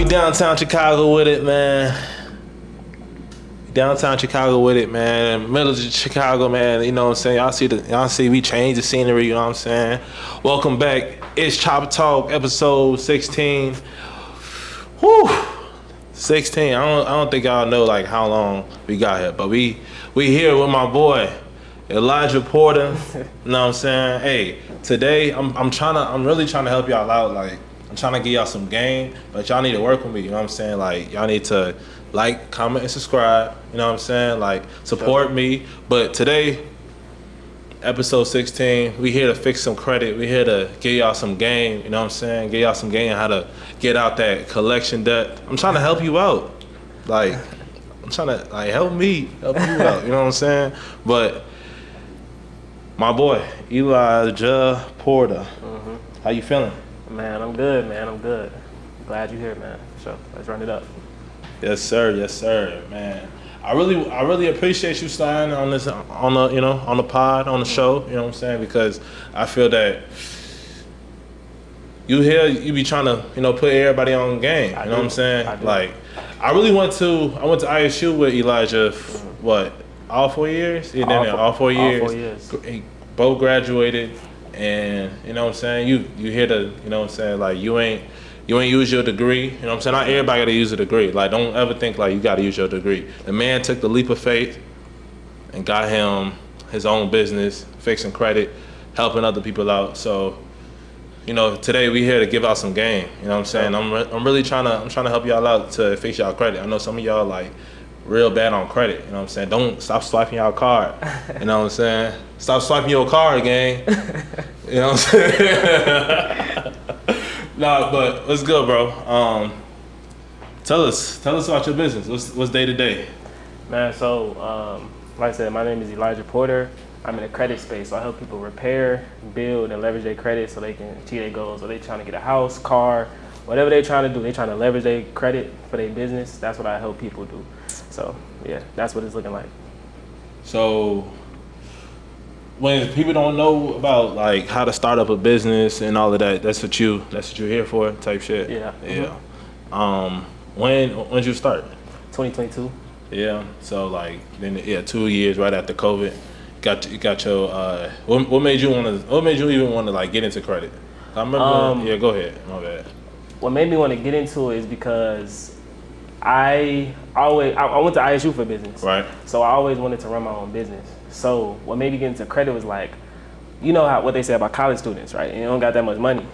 downtown Chicago with it, man. Downtown Chicago with it, man. Middle of Chicago, man. You know what I'm saying? Y'all see we changed the scenery, you know what I'm saying? Welcome back. It's ChopTalk, episode 16. Whew. 16. I don't think y'all know like how long we got here, but we here with my boy Elijah Porter. You know what I'm saying? Hey, today I'm really trying to help y'all out. Like, I'm trying to give y'all some game, but y'all need to work with me, you know what I'm saying? Like, y'all need to like, comment, and subscribe, you know what I'm saying? Like, support me. But today, episode 16, we here to fix some credit. We here to give y'all some game, you know what I'm saying? Give y'all some game on how to get out that collection debt. I'm trying to help you out. Like, I'm trying to, like, help you out, you know what I'm saying? But my boy, Elijah Porter, how you feeling? Man, I'm good, man. I'm good. Glad you're here, man. So let's run it up. Yes, sir, man. I really appreciate you starting on this, on the pod, on the show. You know what I'm saying? Because I feel that you be trying to, put everybody on game. You know what I'm saying? Like, I went to ISU with Elijah. What? All 4 years? Yeah, all 4 years. All 4 years. Both graduated, and you know what I'm saying. You here to, you know what I'm saying? Like, you ain't use your degree, you know what I'm saying? Not everybody gotta use a degree. Like, don't ever think like you gotta use your degree. The man took the leap of faith and got him his own business, fixing credit, helping other people out. So, today we here to give out some game. You know what I'm saying? I'm really trying to help y'all out to fix y'all credit. I know some of y'all like real bad on credit. You know what I'm saying? Don't stop swiping y'all card. You know what I'm saying? Stop swiping your card, gang. You know what I'm saying? Nah, but what's good, bro? Tell us about your business. What's day to day? Man, so like I said, my name is Elijah Porter. I'm in the credit space, so I help people repair, build, and leverage their credit so they can achieve their goals. So they trying to get a house, car, whatever they're trying to do. They trying to leverage their credit for their business. That's what I help people do. So yeah, that's what it's looking like. So when people don't know about like how to start up a business and all of that, that's what you're here for, type shit. Yeah. Yeah. When did you start? 2022. Yeah. So like then 2 years right after COVID. Got your what made you even want to like get into credit? I remember. Go ahead. My bad. What made me want to get into it is because I went to ISU for business. Right. So I always wanted to run my own business. So what made me get into credit was like, what they say about college students, right? And you don't got that much money.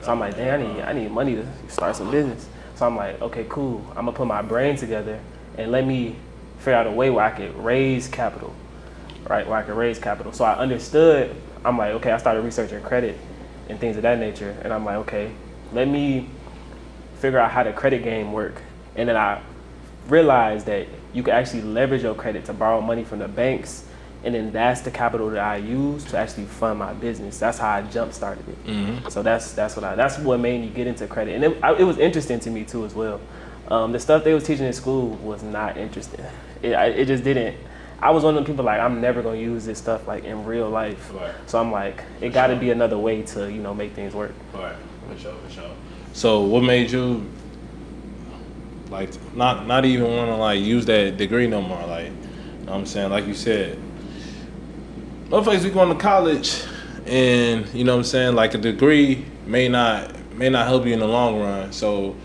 So I'm like, damn, I need money to start some business. So I'm like, okay, cool. I'm gonna put my brain together and let me figure out a way where I could raise capital, right? So I understood. I'm like, okay, I started researching credit and things of that nature. And I'm like, okay, let me figure out how the credit game work. And then I realized that you can actually leverage your credit to borrow money from the banks. And then that's the capital that I use to actually fund my business. That's how I jump started it. Mm-hmm. So that's what made me get into credit. And it was interesting to me too as well. The stuff they was teaching in school was not interesting. It just didn't. I was one of them people like, I'm never gonna use this stuff like in real life. Right. So I'm like, it got to be another way to make things work. Right. For sure. So what made you like not even want to like use that degree no more? Like, you know what I'm saying, like you said, motherfuckers be going to college, and you know what I'm saying, like a degree may not help you in the long run. So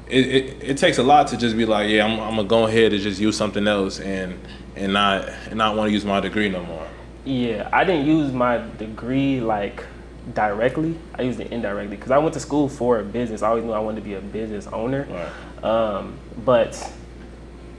it takes a lot to just be like, yeah, I'm gonna go ahead and just use something else and not want to use my degree no more. Yeah, I didn't use my degree like directly. I used it indirectly because I went to school for a business. I always knew I wanted to be a business owner. Right. But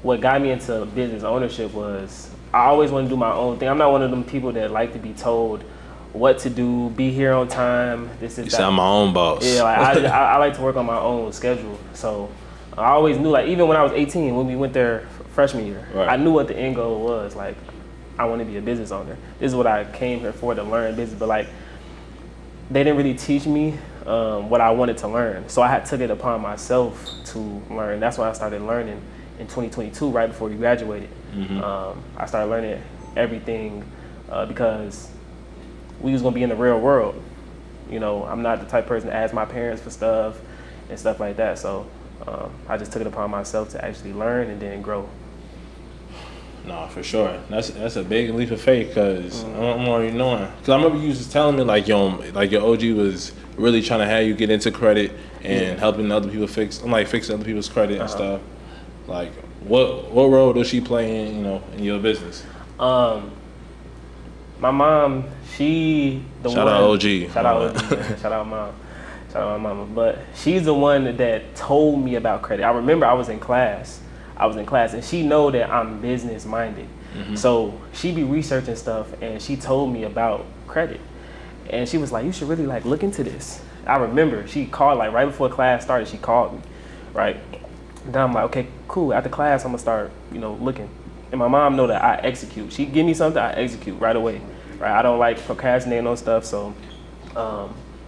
what got me into business ownership was I always want to do my own thing. I'm not one of them people that like to be told what to do, be here on time. This is. You say I'm my own boss. Yeah, like I like to work on my own schedule. So I always knew, like even when I was 18, when we went there freshman year, right, I knew what the end goal was. Like, I want to be a business owner. This is what I came here for, to learn business. But like, they didn't really teach me what I wanted to learn. So I took it upon myself to learn. That's why I started learning in 2022, right before we graduated. Mm-hmm. I started learning everything because we was gonna be in the real world. I'm not the type of person to ask my parents for stuff and stuff like that. So I just took it upon myself to actually learn and then grow. No, for sure. That's a big leap of faith because I'm already knowing. Because I remember you was telling me like your OG was really trying to have you get into credit and helping other people fixing other people's credit and stuff. Like, what role does she play in in your business? My mom, shout out OG. Shout out OG. Man. Shout out mom. Shout out my mama. But she's the one that told me about credit. I remember I was in class, and she know that I'm business minded. So she be researching stuff, and she told me about credit, and she was like, "You should really look into this." I remember she called right before class started. She called me, right? And then I'm like, "Okay, cool. After class, I'm gonna start, looking." And my mom know that I execute. She give me something, I execute right away. Right? I don't like procrastinating on stuff. So,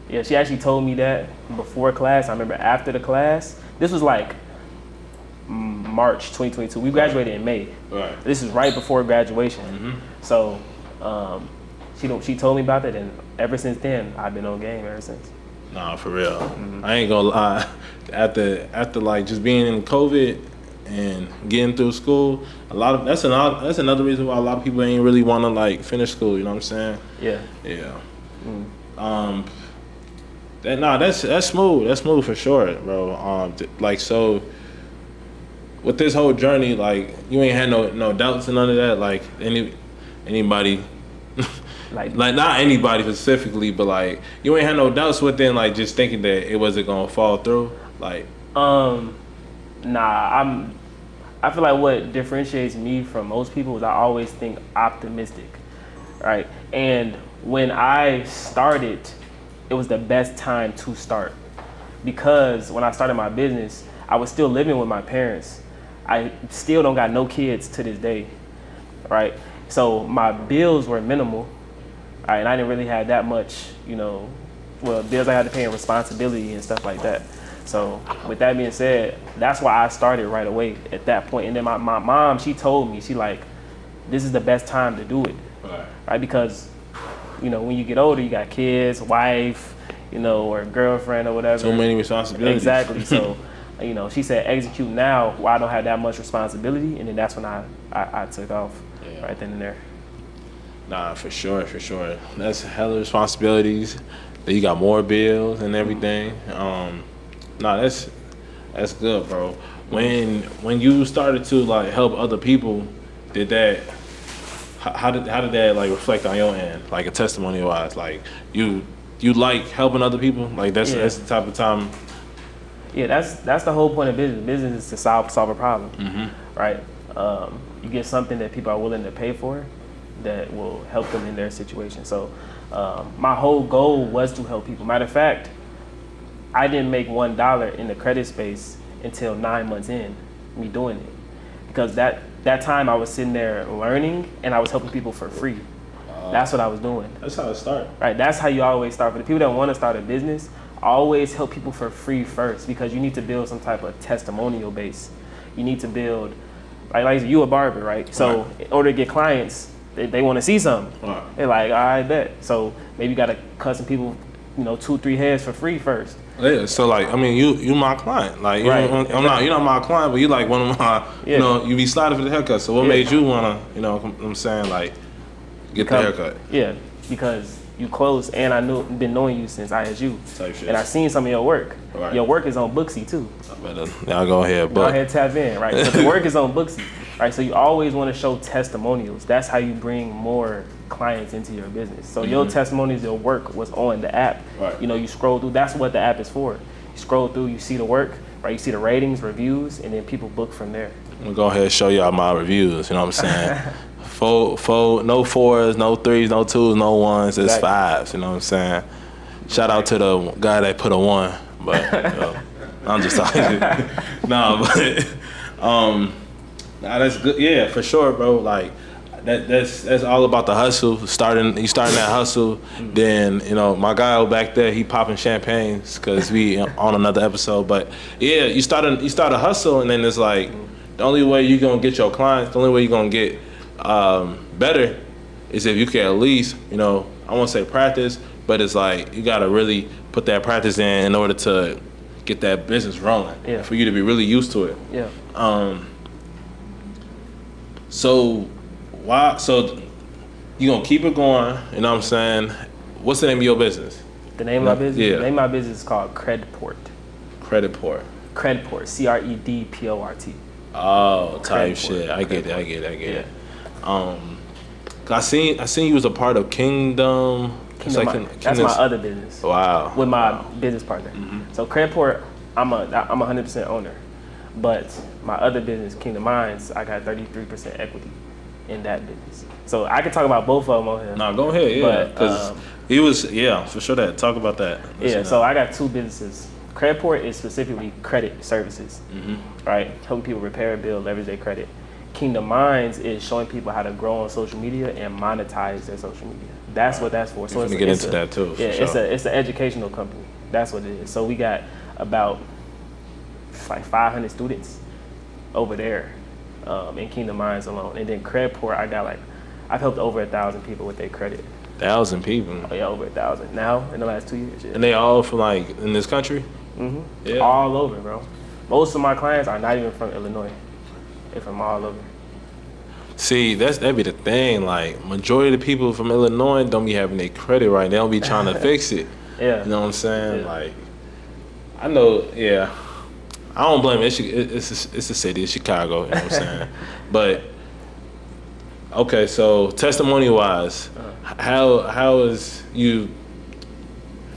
yeah, she actually told me that before class. I remember after the class. This was March 2022. We graduated in May. Right. This is right before graduation. So, she told me about it, and ever since then, I've been on game ever since. Nah, for real. I ain't gonna lie. After just being in COVID and getting through school, that's another reason why a lot of people ain't really want to finish school. You know what I'm saying? Yeah. Yeah. That's smooth. That's smooth for sure, bro. So with this whole journey, you ain't had no doubts and none of that. Anybody. Not anybody specifically, but you ain't had no doubts within just thinking that it wasn't gonna fall through. Nah, I feel like what differentiates me from most people is I always think optimistic, right? And when I started, it was the best time to start, because when I started my business, I was still living with my parents. I still don't got no kids to this day, right? So my bills were minimal. Right, and I didn't really have that much, bills I had to pay and responsibility and stuff like that. So with that being said, that's why I started right away at that point. And then my mom, she told me, this is the best time to do it, right? Because, when you get older, you got kids, wife, or girlfriend or whatever. So many responsibilities. Exactly. So, she said execute now while I don't have that much responsibility, and then that's when I took off right then and there. Nah, for sure. That's hella responsibilities. Then you got more bills and everything. That's good, bro. When you started to help other people, how did that reflect on your end, a testimony wise? You like helping other people? That's the type of time. Yeah, that's the whole point of business. Business is to solve a problem, right? You get something that people are willing to pay for, that will help them in their situation. So my whole goal was to help people. Matter of fact, I didn't make $1 in the credit space until 9 months in me doing it, because that time I was sitting there learning and I was helping people for free. That's what I was doing. That's how it started. Right. That's how you always start. For the people that want to start a business, always help people for free first, because you need to build some type of testimonial base. You need to build, like you a barber, right? So in order to get clients, they want to see something. They're like, all right, bet. So maybe you got to cut some people, 2-3 heads for free first. Yeah. So you my client. You're not my client, but you one of my. You be sliding for the haircut. So what made you wanna, I'm saying get the haircut? Yeah, because you close, and I been knowing you since ISU, type shit. And I seen some of your work. Right. Your work is on Booksy too. Y'all go ahead, go ahead, tap in, right? So the work is on Booksy, right? So you always want to show testimonials. That's how you bring more clients into your business. So your testimonials, your work was on the app. Right. You scroll through. That's what the app is for. You scroll through, you see the work, right? You see the ratings, reviews, and then people book from there. I'm gonna go ahead and show y'all my reviews. You know what I'm saying? Four, no 4s, no 3s, no 2s, no 1s. It's 5s. You know what I'm saying? Shout out to the guy that put a 1, but I'm just talking. That's good. Yeah, for sure, bro. That's all about the hustle. You starting that hustle. Then my guy back there, he popping champagnes because we on another episode. But yeah, you start a hustle, and then it's the only way you're gonna get your clients, the only way you're gonna get better is if you can at least I won't say practice, but it's you gotta really put that practice in order to get that business rolling. Yeah. For you to be really used to it. Yeah. So why? So you gonna keep it going? You know what I'm saying? What's the name of your business? The name of my business? Yeah. The name of my business is called Credport. Credport. Credport. CREDPORT. Oh, type Credport. shit. I get it. Yeah. I seen you was a part of Kingdom. That's my other business. Wow. With my business partner. So Credport, I'm a 100% owner, but my other business, Kingdom Minds, I got 33% equity in that business. So I can talk about both of them on here. No, go ahead. Yeah, because he was for sure that. Talk about that. So I got two businesses. Credport is specifically credit services, right? Helping people repair, build, leverage their credit. Kingdom Minds is showing people how to grow on social media and monetize their social media. That's what that's for. So it's get into that too. Yeah, it's an educational company. That's what it is. So we got about like 500 students over there in Kingdom Minds alone, and then Credport, I've helped over 1,000 people with their credit. 1,000 people. Oh yeah, over 1,000 now in the last 2 years. Yeah. And they all from like in this country. Yeah. All over, bro. Most of my clients are not even from Illinois. They're from all over. See, that'd be the thing. Like, majority of the people from Illinois don't be having their credit right. They don't be trying to fix it. Yeah. You know what I'm saying? Yeah. Like, I know. Yeah. I don't blame it. It's a city. It's Chicago. You know what I'm saying? But okay, so testimony wise, how is you?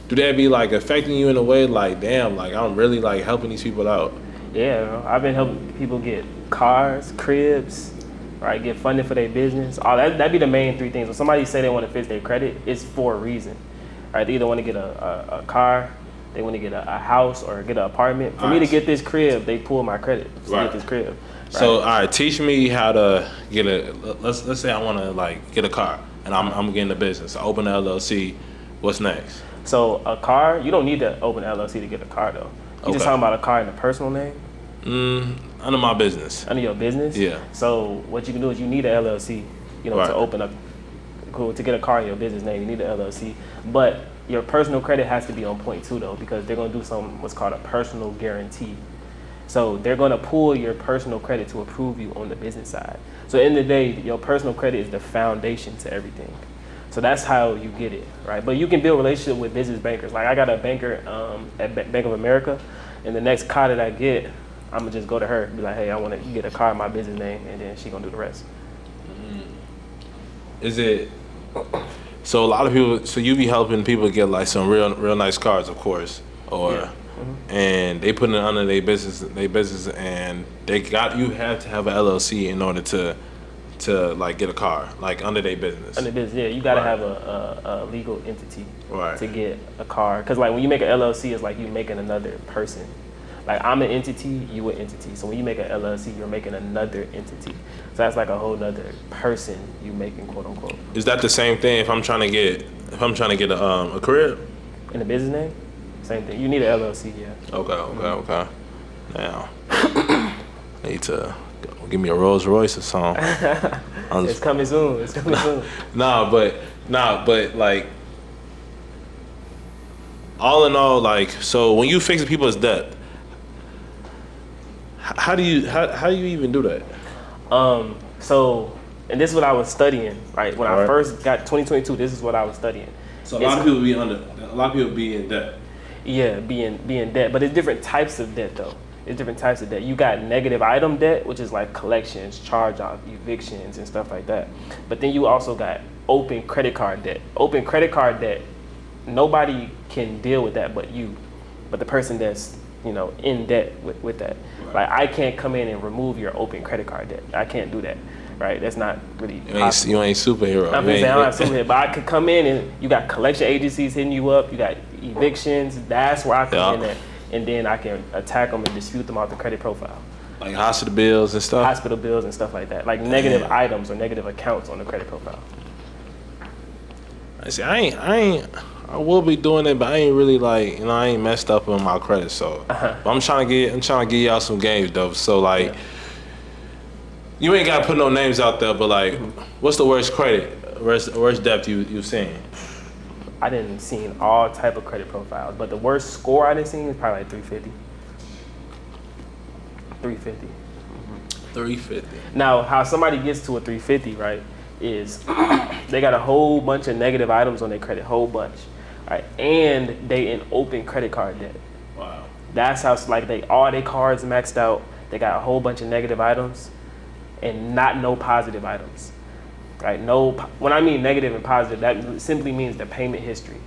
Do that be like affecting you in a way like, damn, like I'm really like helping these people out? Yeah, bro. I've been helping people get cars, cribs, right? Get funding for their business. All that'd be the main three things. When somebody say they want to fix their credit, it's for a reason, right? They either want to get a car, they want to get a house, or get an apartment. For me to get this crib, they pull my credit to get this crib. Right? So, all right, teach me how to get let's say I want to like get a car, and I'm getting a business. I open an LLC. What's next? So a car, you don't need to open an LLC to get a car though. You just talking about a car in a personal name? Under my business. Under your business? Yeah. So what you can do is you need an LLC, to open up, to get a car in your business name, you need an LLC. But your personal credit has to be on point too though, because they're gonna do what's called a personal guarantee. So they're gonna pull your personal credit to approve you on the business side. So in the day, your personal credit is the foundation to everything. So that's how you get it, right? But you can build a relationship with business bankers. Like I got a banker at Bank of America, and the next car that I get, I'm gonna just go to her and be like, hey, I want to get a car in my business name, and then she gonna do the rest. Is it? So a lot of people, so you be helping people get like some real nice cars, of course, or and they put it under their business, and you have to have an LLC in order to like get a car, like under their business. Under business, yeah, you gotta have a legal entity right. to get a car. Cause like when you make an LLC, it's like you making another person. Like I'm an entity, you an entity. So when you make an LLC, you're making another entity. So that's like a whole nother person you making, quote unquote. Is that the same thing if I'm trying to get a crib? In a business name? Same thing. You need an LLC, yeah. Okay. Now, I need to give me a Rolls Royce or something. It's coming soon. Nah, but like, all in all, like, so when you fix people's debt, how do you even do that? So, and this is what I was studying, right? When I first got 2022, this is what I was studying. So a lot of people be in debt. Yeah, be in debt, but it's different types of debt though. It's different types of debt. You got negative item debt, which is like collections, charge-off, evictions, and stuff like that. But then you also got open credit card debt. Open credit card debt, nobody can deal with that but you, but the person that's in debt with that. Right. Like I can't come in and remove your open credit card debt. I can't do that. Right? That's not really possible. You ain't superhero. I'm saying I'm not superhero, but I could come in and you got collection agencies hitting you up. You got evictions. That's where I come in at, and then I can attack them and dispute them off the credit profile. Like hospital bills and stuff. Hospital bills and stuff like that. Like negative items or negative accounts on the credit profile. I see. I will be doing it, but I ain't really like I ain't messed up on my credit. So but I'm trying to give y'all some games though. So like. Yeah. You ain't gotta put no names out there, but like, what's the worst credit, worst debt you've seen? I didn't seen all type of credit profiles, but the worst score I didn't see is probably like 350. 350. 350. Now, how somebody gets to a 350, right, is they got a whole bunch of negative items on their credit, whole bunch, right, and they in open credit card debt. Wow. That's how like all their cards maxed out. They got a whole bunch of negative items, and no positive items. Right? No. When I mean negative and positive, that simply means the payment history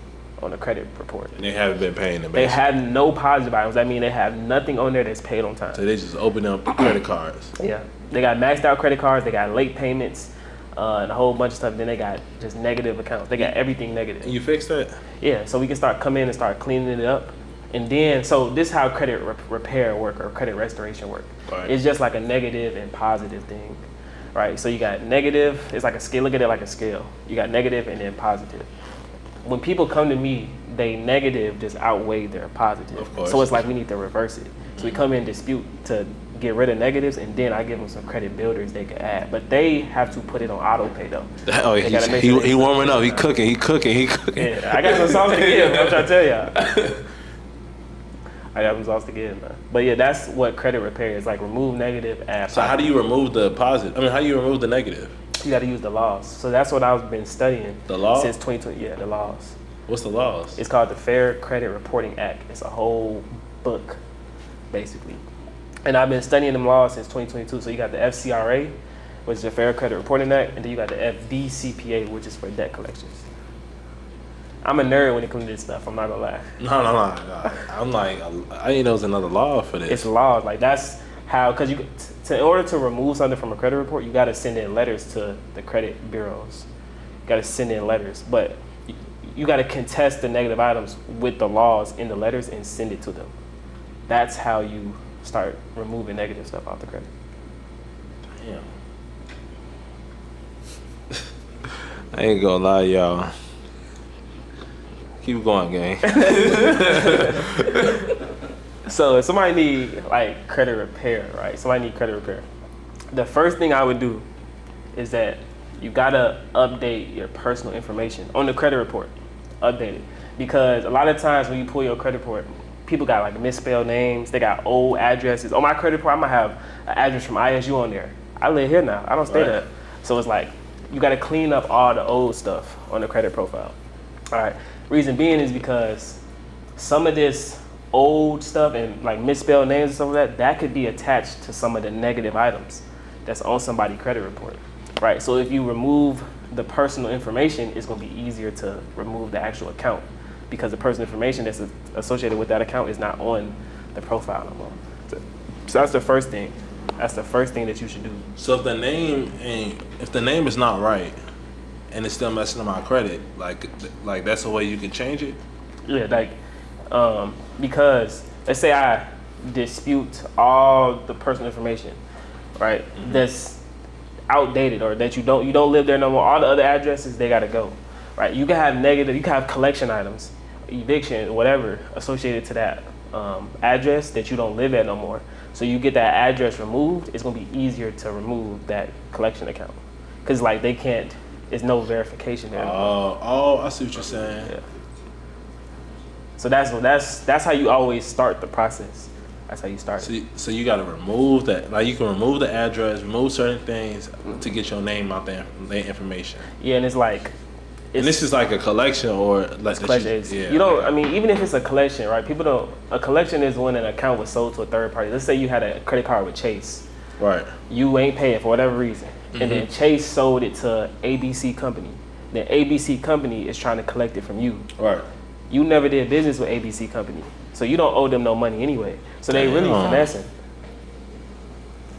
on the credit report. And they haven't been paying them. They have no positive items. That means they have nothing on there that's paid on time. So they just open up credit cards. Yeah. They got maxed out credit cards. They got late payments, and a whole bunch of stuff. Then they got just negative accounts. They got everything negative. And you fix that? Yeah. So we can come in and start cleaning it up. And then, so this is how credit repair work or credit restoration work. Right. It's just like a negative and positive thing. Right, so you got negative, it's like a scale, look at it like a scale. You got negative and then positive. When people come to me, they negative just outweigh their positive. Of course. So it's like we need to reverse it. So we come in dispute to get rid of negatives, and then I give them some credit builders they can add. But they have to put it on auto pay though. Oh, he warming up, he cooking. Yeah, I got some sauce to give, I'm trying to tell y'all. I got some sauce to give, man. But yeah, that's what credit repair is, like remove negative, add. So how do you remove the positive? I mean, how do you remove the negative? You got to use the laws. So that's what I've been studying. The law? Since 2020, yeah, the laws. What's the laws? It's called the Fair Credit Reporting Act. It's a whole book, basically. And I've been studying them laws since 2022. So you got the FCRA, which is the Fair Credit Reporting Act, and then you got the FDCPA, which is for debt collections. I'm a nerd when it comes to this stuff. I'm not gonna lie. No. I'm like, I didn't know there's another law for this. It's laws. Like that's how, because in order to remove something from a credit report, you got to send in letters to the credit bureaus. You got to send in letters, but you got to contest the negative items with the laws in the letters and send it to them. That's how you start removing negative stuff off the credit. Damn. I ain't gonna lie, y'all. Keep going, gang. So if somebody need like credit repair, right? Somebody need credit repair. The first thing I would do is that you gotta update your personal information on the credit report. Update it. Because a lot of times when you pull your credit report, people got like misspelled names, they got old addresses. On my credit report, I might have an address from ISU on there. I live here now, I don't stay there. So it's like, you gotta clean up all the old stuff on the credit profile. All right, reason being is because some of this old stuff and like misspelled names and stuff like that could be attached to some of the negative items that's on somebody's credit report, right? So if you remove the personal information, it's gonna be easier to remove the actual account because the personal information that's associated with that account is not on the profile no more. So that's the first thing. That's the first thing that you should do. So if the name is not right and it's still messing up my credit, like that's the way you can change it? Yeah, like because let's say I dispute all the personal information, right? Mm-hmm. That's outdated or that you don't live there no more. All the other addresses, they gotta go, right? You can have negative, you can have collection items, eviction, whatever associated to that address that you don't live at no more. So you get that address removed, it's gonna be easier to remove that collection account because like they can't. There's no verification there. Oh, I see what you're saying. Yeah. So that's how you always start the process. That's how you start. So you gotta remove that. Like you can remove the address, remove certain things to get your name out there, their information. Yeah, and it's like. And this is like a collection or like collection. Yeah. You know, I mean, even if it's a collection, right? People don't. A collection is when an account was sold to a third party. Let's say you had a credit card with Chase. Right. You ain't paying for whatever reason. Mm-hmm. And then Chase sold it to ABC Company. Then ABC Company is trying to collect it from you. Right. You never did business with ABC Company, so you don't owe them no money anyway. So they really finessing.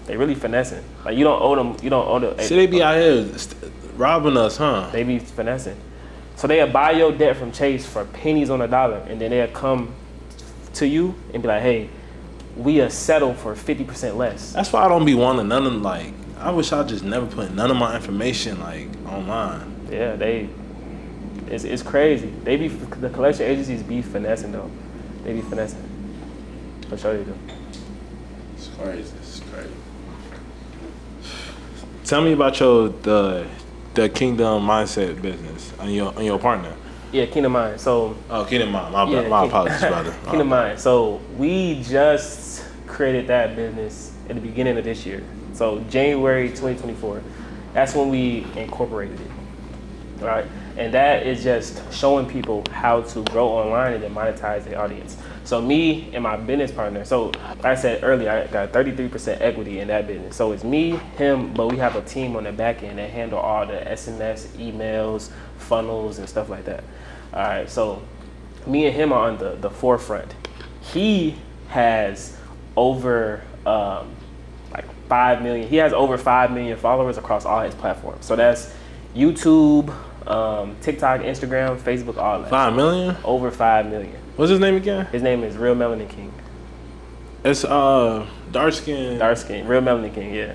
They really finessing. Like you don't owe them. You don't owe them. See, they be out here robbing us, huh? They be finessing. So they'll buy your debt from Chase for pennies on a dollar, and then they'll come to you and be like, "Hey, we'll settle for 50% less." That's why I don't be wanting none of like. I wish I just never put none of my information like online. Yeah, it's crazy. The collection agencies be finessing though. They be finessing. For sure they do. It's crazy. It's crazy. Tell me about the Kingdom Mindset business and your partner. Yeah, Kingdom Mind. So. Oh, Kingdom Mind. My apologies, brother. Kingdom Mind. So we just created that business at the beginning of this year. So January 2024. That's when we incorporated it. All right. And that is just showing people how to grow online and then monetize their audience. So me and my business partner, so like I said earlier, I got 33% equity in that business. So it's me, him, but we have a team on the back end that handle all the SMS, emails, funnels, and stuff like that. All right, so me and him are on the forefront. He has over like 5 million. He has over 5 million followers across all his platforms. So that's YouTube, TikTok, Instagram, Facebook, all that. 5 million? Over 5 million. What's his name again? His name is Real Melanin King. It's dark skin. Dark skin, Real Melanin King. Yeah,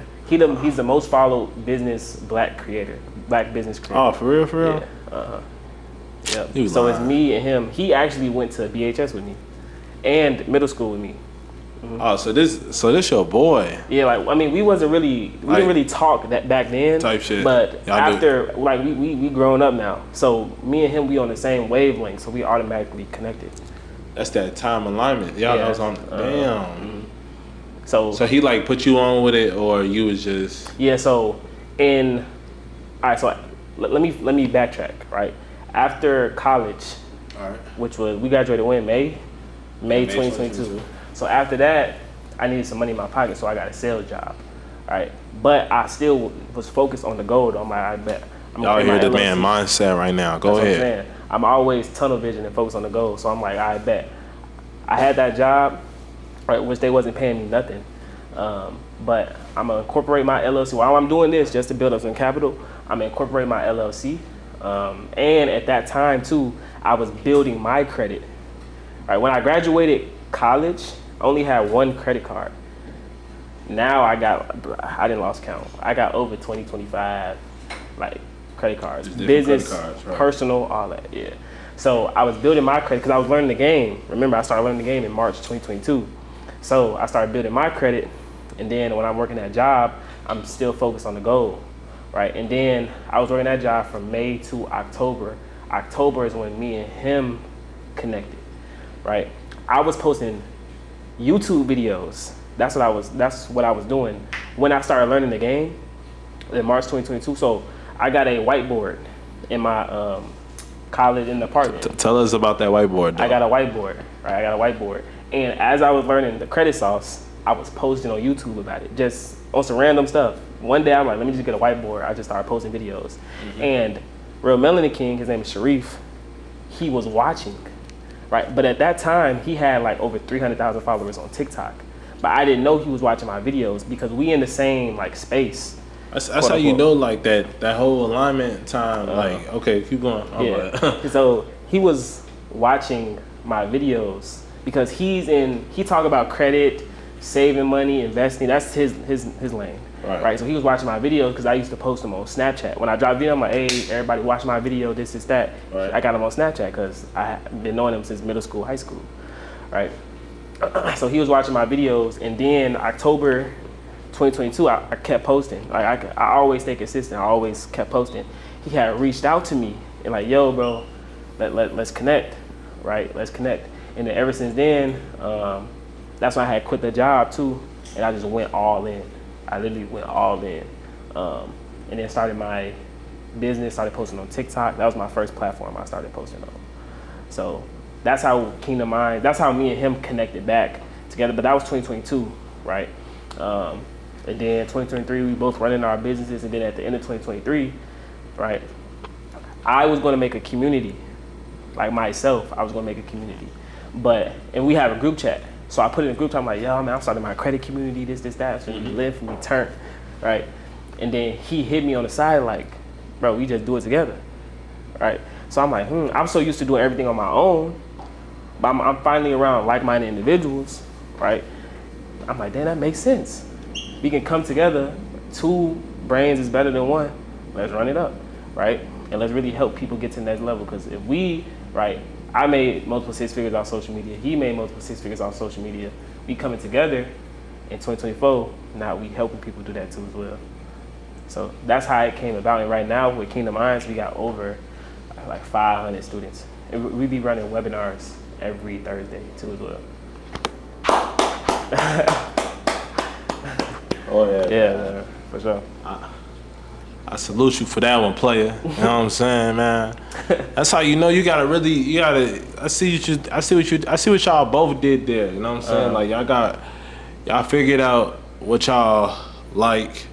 he's the most followed black business creator. Oh, for real, for real. Yeah. Yep. So it's me and him. He actually went to BHS with me, and middle school with me. Mm-hmm. Oh, so this your boy? Yeah, like I mean, we didn't really talk that back then. Type shit. But after, like we grown up now, so me and him, we on the same wavelength, so we automatically connected. That's that time alignment. Y'all was on. Damn. Mm-hmm. So he like put you on with it, or you was just. Yeah. So all right. So let me backtrack. Right after college, all right, which was we graduated when May 2022. So after that, I needed some money in my pocket, so I got a sales job, right? But I still was focused on the goal. I'm like, I bet. Y'all hear the man mindset right now. Go ahead. I'm always tunnel vision and focused on the goal. So I'm like, I bet. I had that job, right, which they wasn't paying me nothing. But I'm gonna incorporate my LLC. While I'm doing this, just to build up some capital, I'm gonna incorporate my LLC. And at that time too, I was building my credit. Right, when I graduated college, I only had one credit card. Now I didn't lost count. I got over 20, 25 like credit cards, business, credit cards, right. Personal, all that. Yeah. So I was building my credit because I was learning the game. Remember, I started learning the game in March 2022. So I started building my credit, and then when I'm working that job, I'm still focused on the goal, right? And then I was working that job from May to October. October is when me and him connected, right? I was posting YouTube videos. That's what I was doing when I started learning the game in March 2022. So I got a whiteboard in my college in the apartment. Tell us about that whiteboard, though. I got a whiteboard, right? I got a whiteboard. And as I was learning the credit sauce, I was posting on YouTube about it, just on some random stuff. One day I'm like, let me just get a whiteboard. I just started posting videos. Mm-hmm. And Real Melanin King, his name is Sharif, he was watching, right? But at that time, he had like over 300,000 followers on TikTok. But I didn't know he was watching my videos because we in the same like space. That's how you know, like that whole alignment time. Like, okay, keep going. Yeah. So he was watching my videos because he talk about credit, saving money, investing. That's his lane. Right. So he was watching my videos because I used to post them on Snapchat. When I drop video, I'm like, hey, everybody watch my video, this is that. Right. I got him on Snapchat because I've been knowing him since middle school, high school. Right. So he was watching my videos, and then October 2022, I kept posting. Like I always stay consistent. I always kept posting. He had reached out to me and like, yo, bro, let's connect, right? Let's connect. And then ever since then, that's when I had quit the job too, and I just went all in. I literally went all in, and then started my business. Started posting on TikTok. That was my first platform I started posting on. So that's how Kingdom Mind. That's how me and him connected back together. But that was 2022, right? And then 2023, we both running our businesses. And then at the end of 2023, right, I was going to make a community, like myself. I was going to make a community, and we have a group chat. So I put it in a group chat. I'm like, yo, man, I'm starting my credit community. This, that. So you live for me, turn, right? And then he hit me on the side like, bro, we just do it together, right? So I'm like, I'm so used to doing everything on my own, but I'm finally around like-minded individuals, right? I'm like, damn, that makes sense. We can come together. 2 brains is better than 1. Let's run it up, right? And let's really help people get to the next level. Because if we, right, I made multiple 6 figures off social media. He made multiple 6 figures off social media. We coming together in 2024. Now we helping people do that too as well. So that's how it came about. And right now with Kingdom Minds, we got over like 500 students. And we be running webinars every Thursday too as well. Oh yeah. Yeah, for sure. I salute you for that one, player. You know what I'm saying, man? That's how you know you gotta. I see what y'all both did there. You know what I'm saying? Like y'all figured out what y'all like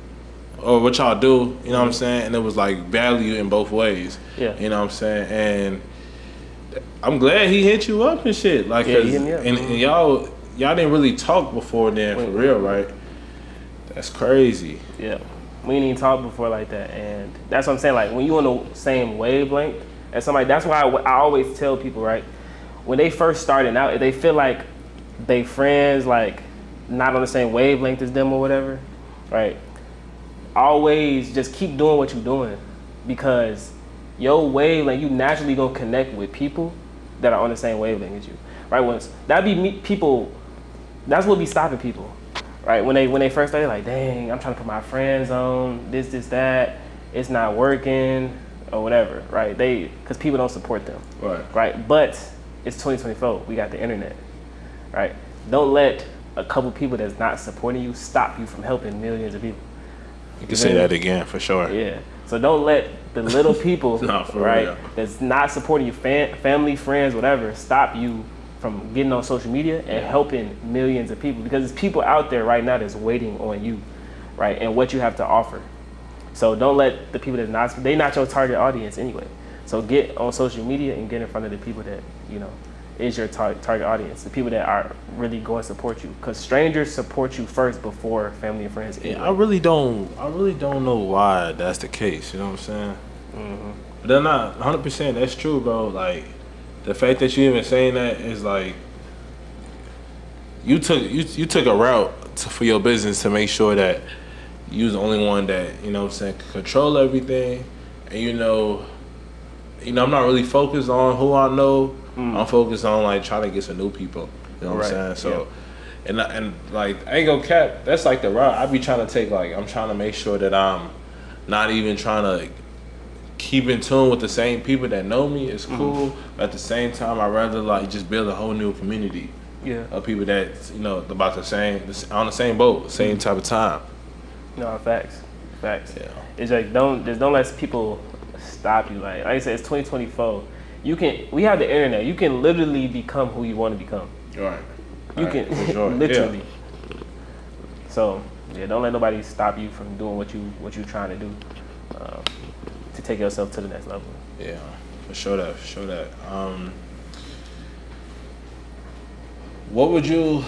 or what y'all do. You know what I'm saying? And it was like value in both ways. Yeah. You know what I'm saying? And I'm glad he hit you up and shit. Like, yeah, he hit me up. And y'all didn't really talk before then, for real, right? That's crazy. Yeah. We didn't even talk before like that, and that's what I'm saying. Like when you on the same wavelength as somebody, that's why I always tell people, right? When they first starting out, if they feel like they friends like not on the same wavelength as them or whatever, right? Always just keep doing what you're doing, because your wavelength, you naturally gonna connect with people that are on the same wavelength as you, right? Once that be people, that's what be stopping people. Right, when they first started, like, dang, I'm trying to put my friends on this, that, it's not working or whatever, right? Because people don't support them, right? But it's 2024, we got the internet, right? Don't let a couple people that's not supporting you stop you from helping millions of people. You can say that again, for sure. Yeah, so don't let the little people, right, real. That's not supporting you, family, friends, whatever, stop you from getting on social media and helping millions of people, because there's people out there right now that's waiting on you, right, and what you have to offer. So don't let the people they're not your target audience anyway. So get on social media and get in front of the people that, you know, is your target audience, the people that are really going to support you, because strangers support you first before family and friends. Anyway. Yeah, I really don't know why that's the case. You know what I'm saying? Mm-hmm. But they're not 100%. That's true, bro. Like, the fact that you even saying that is like you took a route for your business to make sure that you was the only one that, you know what I'm saying, control everything. And you know I'm not really focused on who I know. I'm focused on like trying to get some new people. You know what I'm saying? So and like I ain't gonna cap, that's like the route I be trying to take. Like I'm trying to make sure that I'm not even trying to keep in tune with the same people that know me. Is cool, but at the same time, I'd rather like just build a whole new community of people that, you know, about on the same boat, same type of time. No, facts. Yeah. It's like don't let people stop you. Like I said, it's 2024. We have the internet. You can literally become who you want to become. Right. You can literally. Yeah. So yeah, don't let nobody stop you from doing what you're trying to do. To take yourself to the next level. Yeah, for sure that. What would you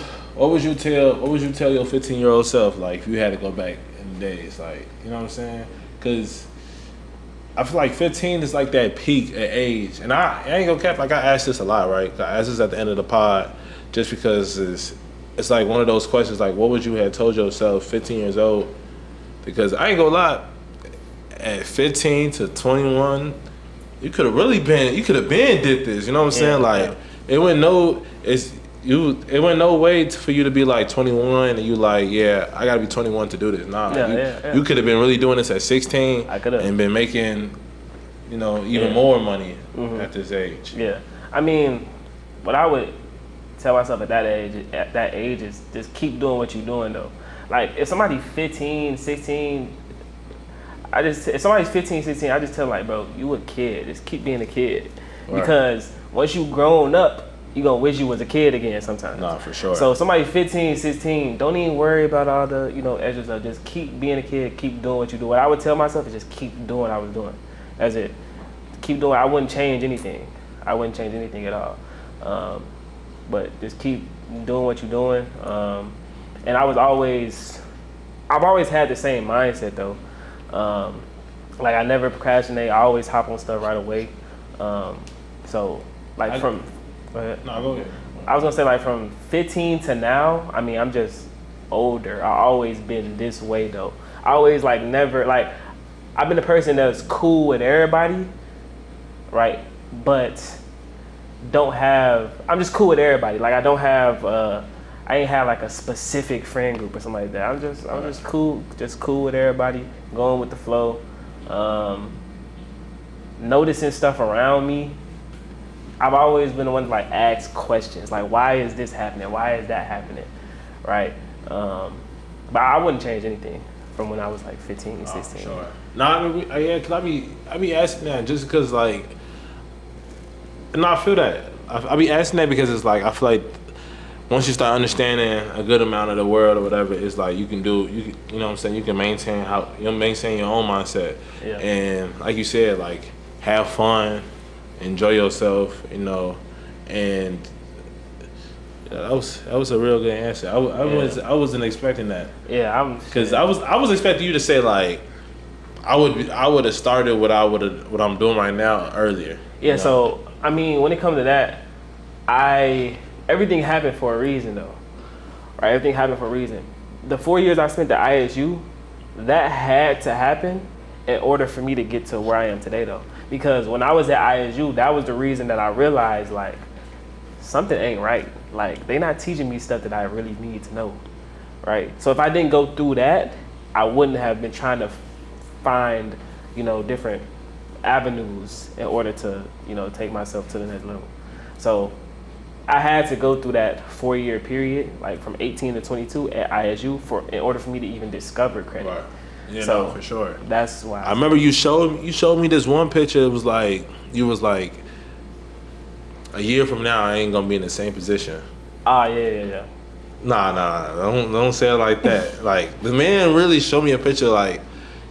tell your 15-year-old self, like, if you had to go back in the days, like, you know what I'm saying? Because I feel like 15 is like that peak at age, and I ain't gonna cap, like I ask this a lot, right? I ask this at the end of the pod, just because it's like one of those questions, like, what would you have told yourself 15 years old? Because I ain't gonna lie, at 15 to 21, you could have been did this. You know what I'm saying? Like it went no way for you to be like 21 and you like, yeah, I gotta be 21 to do this. Nah, you could have been really doing this at 16 and been making, you know, even more money at this age. Yeah, I mean, what I would tell myself at that age is just keep doing what you're doing though. Like if somebody's 15, 16. If somebody's 15, 16, I just tell them, like, bro, you a kid. Just keep being a kid. Right. Because once you grown up, you gonna wish you was a kid again sometimes. Nah, for sure. So somebody 15, 16, don't even worry about all the, you know, extra stuff. Just keep being a kid. Keep doing what you do. What I would tell myself is just keep doing what I was doing. That's it. Keep doing. I wouldn't change anything. At all. But just keep doing what you're doing. And I've always had the same mindset though. Like I never procrastinate. I always hop on stuff right away. So like go ahead. No, go ahead. I was gonna say like from 15 to now, I mean, I'm just older. I always been this way though. I always like never like I've been a person that's cool with everybody, right? But I'm just cool with everybody. Like I ain't have like a specific friend group or something like that. I'm just cool with everybody, going with the flow. noticing stuff around me, I've always been the one to like ask questions, like why is this happening? Why is that happening? Right? But I wouldn't change anything from when I was like 15, 16. Sure. No, I mean, yeah, cause I be asking that just because like, no, I feel that. I be asking that because it's like I feel like once you start understanding a good amount of the world or whatever, it's like you know what I'm saying, you can maintain your own mindset. Yeah. And like you said, like have fun, enjoy yourself, you know, and that was a real good answer. I wasn't expecting that. Yeah, because I was expecting you to say like I would have started what I'm doing right now earlier. Yeah, you know? So I mean, when it comes to that, everything happened for a reason though, right? Everything happened for a reason. The 4 years I spent at ISU, that had to happen in order for me to get to where I am today though. Because when I was at ISU, that was the reason that I realized like something ain't right. Like they not teaching me stuff that I really need to know, right? So if I didn't go through that, I wouldn't have been trying to find, you know, different avenues in order to, you know, take myself to the next level. So I had to go through that 4 year period, like from 18 to 22 at ISU in order for me to even discover credit. Right. Yeah, so no, for sure. That's why. I remember you showed me this one picture. It was like you was like, a year from now I ain't gonna be in the same position. Yeah. Nah. Don't say it like that. Like the man really showed me a picture. Like,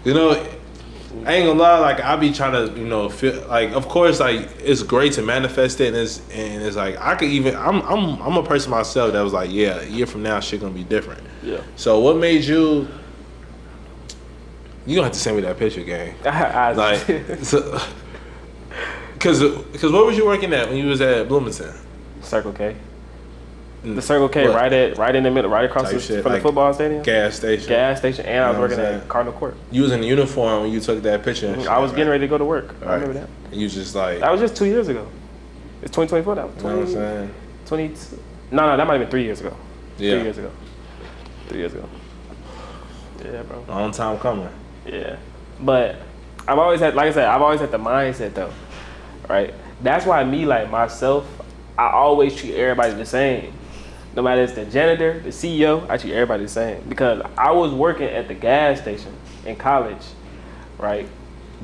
you know, I ain't gonna lie. Like I be trying to, you know, feel like. Of course, like it's great to manifest it, and it's like I could even. I'm a person myself that was like, yeah, a year from now shit gonna be different. Yeah. So what made you? You don't have to send me that picture, gang. Like, cause what was you working at when you was at Bloomington? Circle K. The Circle K, what? right in the middle, right across from the football stadium. Gas station, and I was working at Cardinal Court. You was in uniform when you took that picture. I was getting ready to go to work. I remember that. And you just like. That was just 2 years ago. It's 2024 now. You know what I'm saying? 22. No, that might have been 3 years ago. Yeah. 3 years ago. 3 years ago. Yeah, bro. Long time coming. Yeah, but I've always had, like I said, I've always had the mindset though, right? That's why me, like myself, I always treat everybody the same. No matter it's the janitor, the CEO, I treat everybody the same. Because I was working at the gas station in college, right?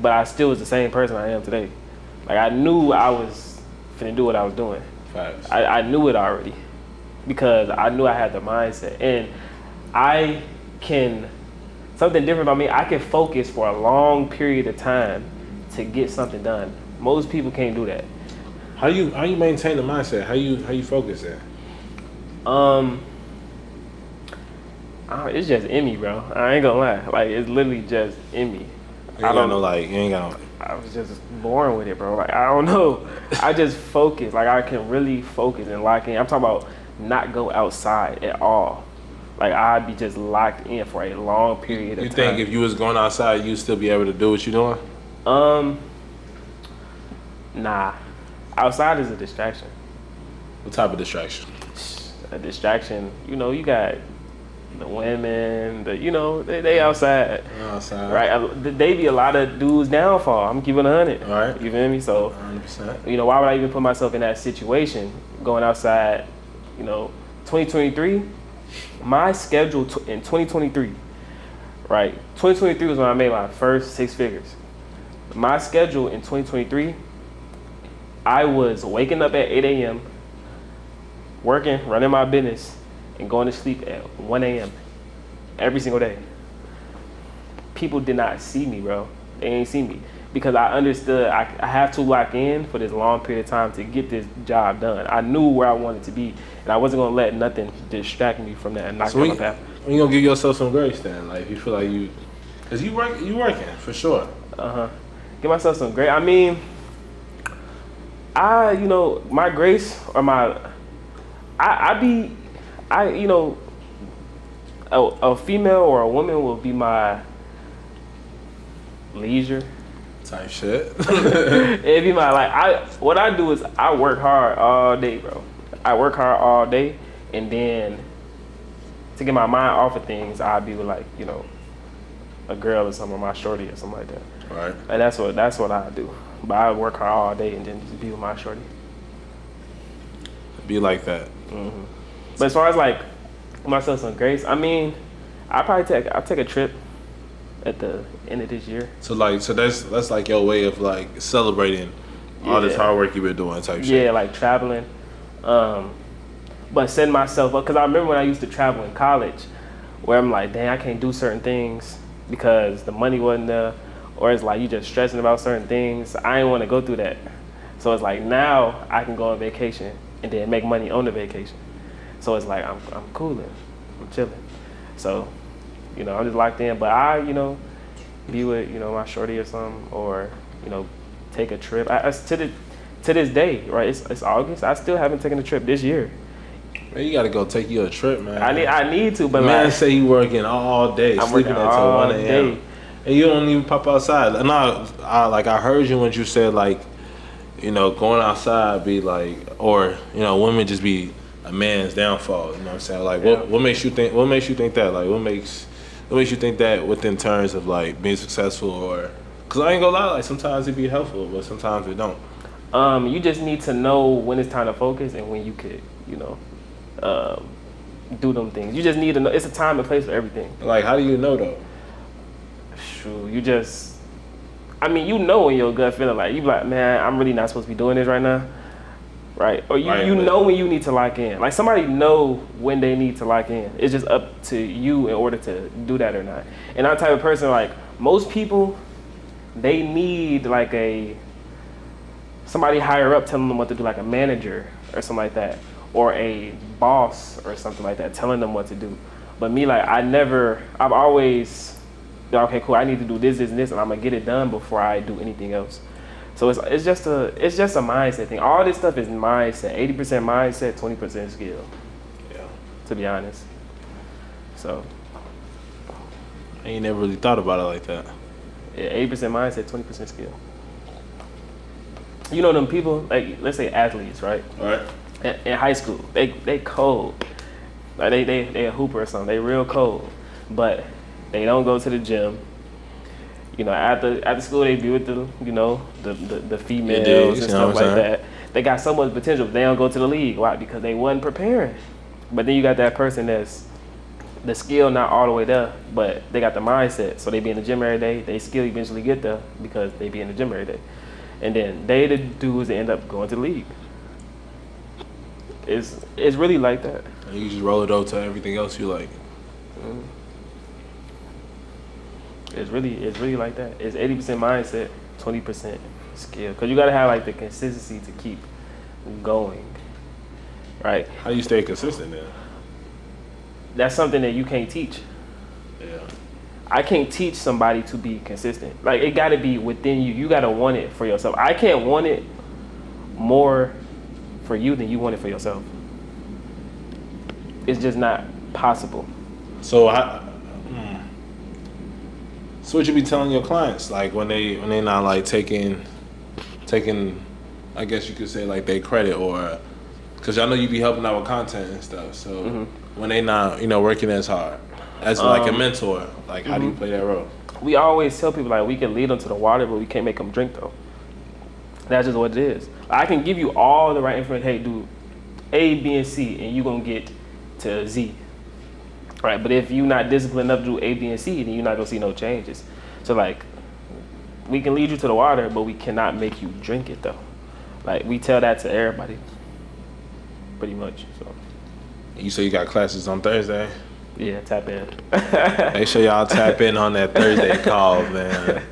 But I still was the same person I am today. Like I knew I was finna do what I was doing. Facts. I knew it already because I knew I had the mindset. And I can, something different about me, I can focus for a long period of time to get something done. Most people can't do that. How you maintain the mindset? How you focus it? It's just in me, bro. I ain't gonna lie. Like it's literally just in me. You ain't got no. I was just born with it, bro. Like I don't know. I just focus. Like I can really focus and lock in. I'm talking about not go outside at all. Like I'd be just locked in for a long period of time. You think if you was going outside, you'd still be able to do what you're doing? Nah. Outside is a distraction. What type of distraction? A distraction. You know, you got the women. They outside. Outside. Right. They be a lot of dudes downfall. I'm keeping 100. All right. You feel me? So. 100%. You know, why would I even put myself in that situation? Going outside. 2023. My schedule in 2023, right? 2023 was when I made my first 6 figures. My schedule in 2023, I was waking up at 8 a.m., working, running my business, and going to sleep at 1 a.m. every single day. People did not see me, bro. They ain't see me because I understood I have to lock in for this long period of time to get this job done. I knew where I wanted to be, and I wasn't gonna let nothing distract me from that and knock me off my path. You gonna give yourself some grace then, like if you feel like cause you working for sure. Give myself some grace. I mean, my grace or a female or a woman will be my leisure type shit. It'd be my what I do is I work hard all day, bro. I work hard all day, and then to get my mind off of things, I'd be like, a girl or something, or my shorty or something like that. Right. And that's what I do. But I work hard all day and then just be with my shorty. Be like that. Mm-hmm. But as far as like myself and Grace, I mean, I'll take a trip at the end of this year. So that's like your way of like celebrating all this hard work you've been doing type shit. Yeah, like traveling. But setting myself up, because I remember when I used to travel in college, where I'm like, dang, I can't do certain things because the money wasn't there, or it's like you just stressing about certain things. I didn't want to go through that. So it's like now I can go on vacation and then make money on the vacation. So it's like I'm cooling, I'm chilling. So, I'm just locked in. But I, be with, my shorty or something, or, take a trip. To this day, right? It's August. I still haven't taken a trip this year. Man, you gotta go take you a trip, man. I need to, but man, say you working all day, I'm sleeping until 1 a.m. And you don't even pop outside. And I heard you when you said like, going outside be like, or women just be a man's downfall. You know what I'm saying? Like, what makes you think? What makes you think that? Like, what makes you think that within terms of like being successful, or? Cause I ain't gonna lie, like sometimes it be helpful, but sometimes it don't. You just need to know when it's time to focus and when you could, do them things. You just need to know. It's a time and place for everything. Like, how do you know though? Shoot, you just. I mean, when your gut feeling like you be like, man, I'm really not supposed to be doing this right now, right? Or you know when you need to lock in. Like somebody know when they need to lock in. It's just up to you in order to do that or not. And I'm the type of person like most people, they need like somebody higher up telling them what to do, like a manager or something like that, or a boss or something like that telling them what to do. But me, like I've always. Okay, cool. I need to do this, and this, and I'm gonna get it done before I do anything else. So it's just a mindset thing. All this stuff is mindset. 80% mindset, 20% skill. Yeah. To be honest. So. I ain't never really thought about it like that. Yeah, 80% mindset, 20% skill. You know them people, like let's say athletes, right? All right. In high school, they cold. Like they a hooper or something. They real cold, but. They don't go to the gym. After school they be with the females and stuff like that. They got so much potential, but they don't go to the league. Why? Because they wasn't preparing. But then you got that person that's the skill not all the way there, but they got the mindset. So they be in the gym every day. They skill eventually get there because they be in the gym every day. And then they the dudes that end up going to the league. It's really like that. And you just roll it over to everything else you like. Mm-hmm. It's really like that. It's 80% mindset, 20% skill. Cause you gotta have like the consistency to keep going, right? How do you stay consistent then? That's something that you can't teach. Yeah. I can't teach somebody to be consistent. Like it gotta be within you. You gotta want it for yourself. I can't want it more for you than you want it for yourself. It's just not possible. So So what you be telling your clients, like when they not like taking, I guess you could say like they credit, or because I know you be helping out with content and stuff. So when they not working as hard as like a mentor, like how do you play that role? We always tell people like we can lead them to the water, but we can't make them drink though. That's just what it is. I can give you all the right information. Hey, do A, B, and C, and you gonna get to Z. Right, but if you're not disciplined enough to do A, B, and C, then you're not gonna see no changes. So like, we can lead you to the water, but we cannot make you drink it though. Like we tell that to everybody, pretty much. So. You say you got classes on Thursday? Yeah, tap in. Make sure y'all tap in on that Thursday call, man.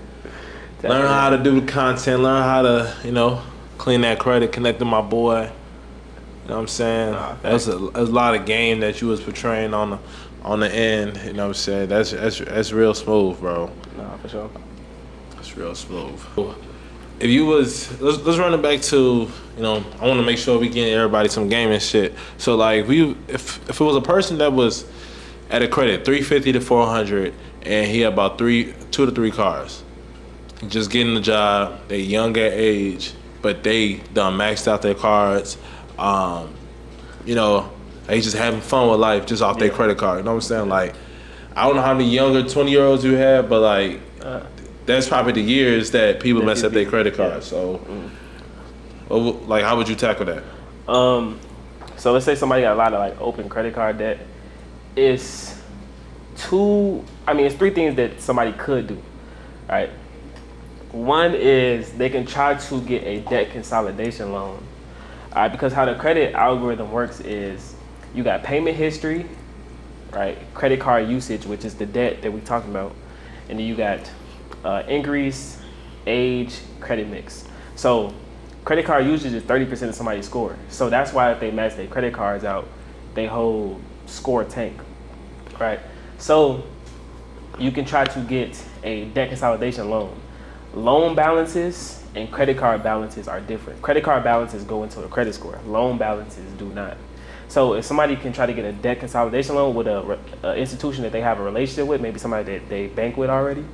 Learn how to do the content. Learn how to clean that credit. Connect to my boy. You know what I'm saying? That's a lot of game that you was portraying on the end. You know what I'm saying? That's real smooth, bro. Nah, for sure. That's real smooth. If you was let's run it back to I want to make sure we get everybody some gaming shit. So like if it was a person that was at a credit 350 to 400 and he had about 2 to 3 cars, just getting the job, they young at age, but they done maxed out their cards. They just having fun with life just off their credit card. You know what I'm saying? Like, I don't know how many younger 20-year-olds you have, but like that's probably the years that people mess up their credit cards. So, like, how would you tackle that? So let's say somebody got a lot of like open credit card debt. It's three things that somebody could do, right? One is they can try to get a debt consolidation loan. Because how the credit algorithm works is you got payment history, right? Credit card usage, which is the debt that we're talking about. And then you got increase, age, credit mix. So credit card usage is 30% of somebody's score. So that's why if they max their credit cards out, they whole score tank, right? So you can try to get a debt consolidation loan. Loan balances and credit card balances are different. Credit card balances go into a credit score. Loan balances do not. So if somebody can try to get a debt consolidation loan with a institution that they have a relationship with, maybe somebody that they bank with already,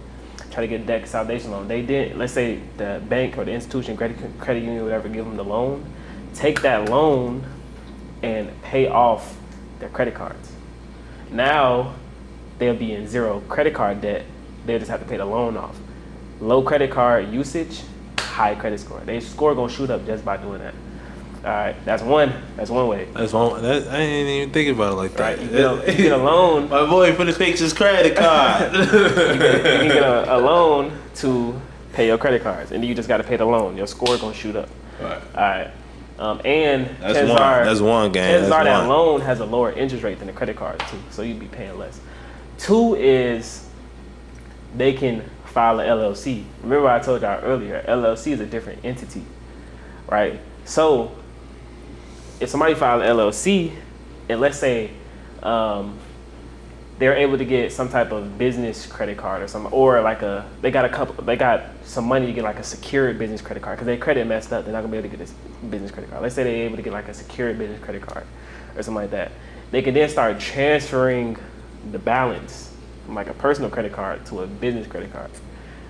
try to get a debt consolidation loan. They did, let's say the bank or the institution, credit union, whatever, give them the loan. Take that loan and pay off their credit cards. Now they'll be in zero credit card debt. They'll just have to pay the loan off. Low credit card usage, high credit score. Their score gonna shoot up just by doing that. All right, that's one way. That's one. I ain't even thinking about it like that. Right, you get a loan. My boy finna fix his credit card. you get a loan to pay your credit cards, and then you just got to pay the loan. Your score gonna shoot up. Right. All right. And that's one game. That loan has a lower interest rate than the credit card too, so you'd be paying less. Two is they can file an LLC. Remember I told y'all earlier, LLC is a different entity, right? So if somebody filed an LLC, and let's say they're able to get some type of business credit card they got some money to get like a secured business credit card because their credit messed up, they're not gonna be able to get this business credit card. Let's say they're able to get like a secured business credit card or something like that. They can then start transferring the balance from like a personal credit card to a business credit card,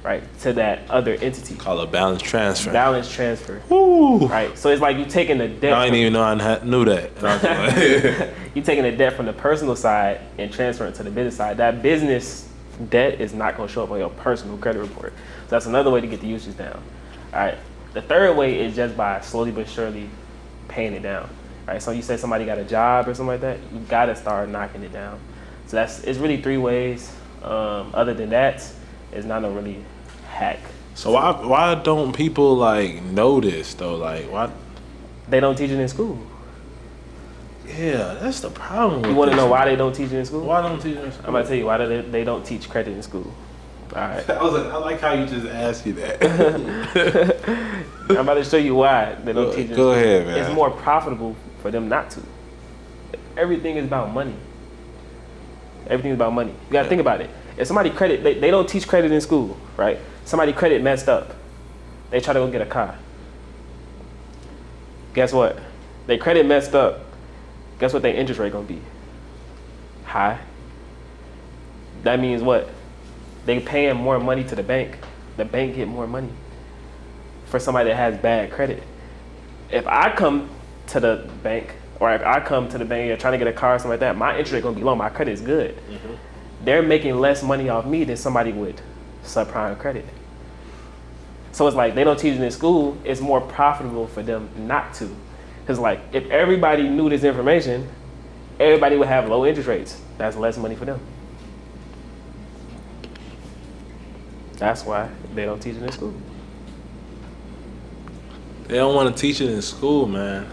right? To that other entity. Call it balance transfer. Balance transfer. Woo. Right. So it's like you taking the debt. I didn't even know I knew that. You taking the debt from the personal side and transferring it to the business side. That business debt is not going to show up on your personal credit report. So that's another way to get the usage down. All right. The third way is just by slowly but surely paying it down. Right. So you say somebody got a job or something like that, you got to start knocking it down. So it's really three ways. Other than that, it's not a really hack. So why don't people like know this though? Like why? They don't teach it in school. Yeah, that's the problem. You want to know why they don't teach it in school? Why don't teach it in school? I'm about to tell you why they don't teach credit in school. All right. I like how you just asked me that. I'm about to show you why they don't teach it in school. Go ahead, man. It's more profitable for them not to. Everything is about money. Everything is about money. You got to think about it. If somebody they don't teach credit in school, right? Somebody credit messed up. They try to go get a car. Guess what? They credit messed up. Guess what their interest rate gonna be? High. That means what? They paying more money to the bank. The bank get more money for somebody that has bad credit. If I come to the bank, or if I come to the bank trying to get a car or something like that, my interest rate gonna be low. My credit is good. Mm-hmm. They're making less money off me than somebody with subprime credit. So it's like they don't teach it in school. It's more profitable for them not to. Because like if everybody knew this information, everybody would have low interest rates. That's less money for them. That's why they don't teach it in school. They don't want to teach it in school, man.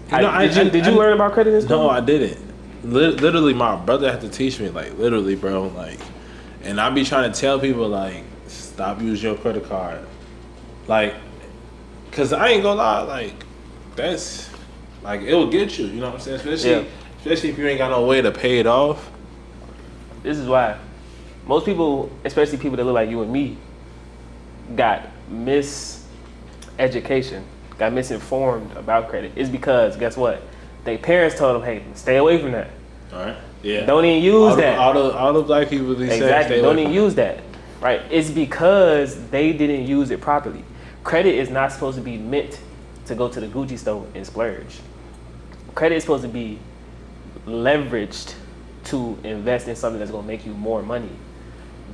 Did you learn about credit in school? No, I didn't. Literally, my brother had to teach me, like, literally, bro, like, and I be trying to tell people, like, stop using your credit card, like, cause I ain't gonna lie, like, that's, like, it will get you, you know what I'm saying? Especially if you ain't got no way to pay it off. This is why most people, especially people that look like you and me, got miseducation, got misinformed about credit. It's because, guess what? Their parents told them, hey, stay away from that. All right. Yeah. Don't even use that. All the black people, they exactly. Say, don't even use that. Right. It's because they didn't use it properly. Credit is not supposed to be meant to go to the Gucci store and splurge. Credit is supposed to be leveraged to invest in something that's gonna make you more money.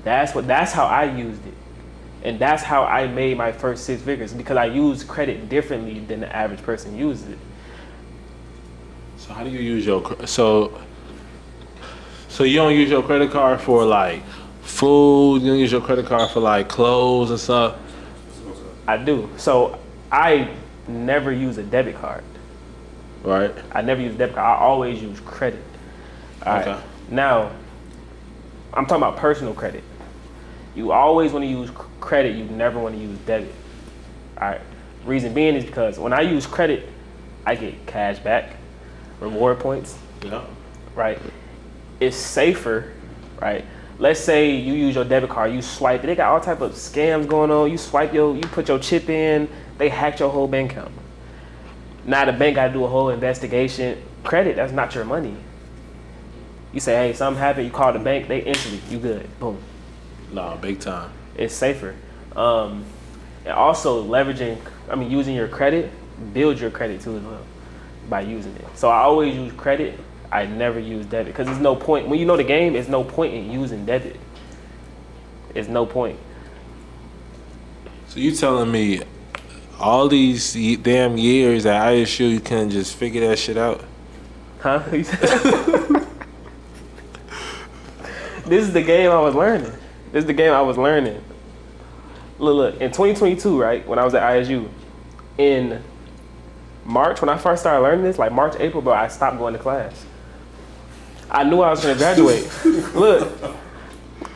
That's how I used it. And that's how I made my first 6 figures, because I use credit differently than the average person uses it. So how do you use your so you don't use your credit card for like food? You don't use your credit card for like clothes and stuff? I do. So I never use a debit card. Right. I never use debit card. I always use credit. All okay. Right. Now, I'm talking about personal credit. You always want to use credit. You never want to use debit. All right. Reason being is because when I use credit, I get cash back, reward points. Yeah. Right. It's safer. Right. Let's say you use your debit card, you swipe it. They got all type of scams going on. You put your chip in, they hacked your whole bank account. Now the bank got to do a whole investigation. Credit, that's not your money. You say, hey, something happened, you call the bank, they instantly, you good, boom. No, big time. It's safer. And also using your credit, build your credit too as well by using it. So I always use credit. I never use debit because there's no point. When you know the game, there's no point in using debit. There's no point. So you telling me all these damn years at ISU you couldn't just figure that shit out? Huh? This is the game I was learning. Look, in 2022, right, when I was at ISU, in March, when I first started learning this, like March, April, bro, I stopped going to class. I knew I was gonna graduate. Look,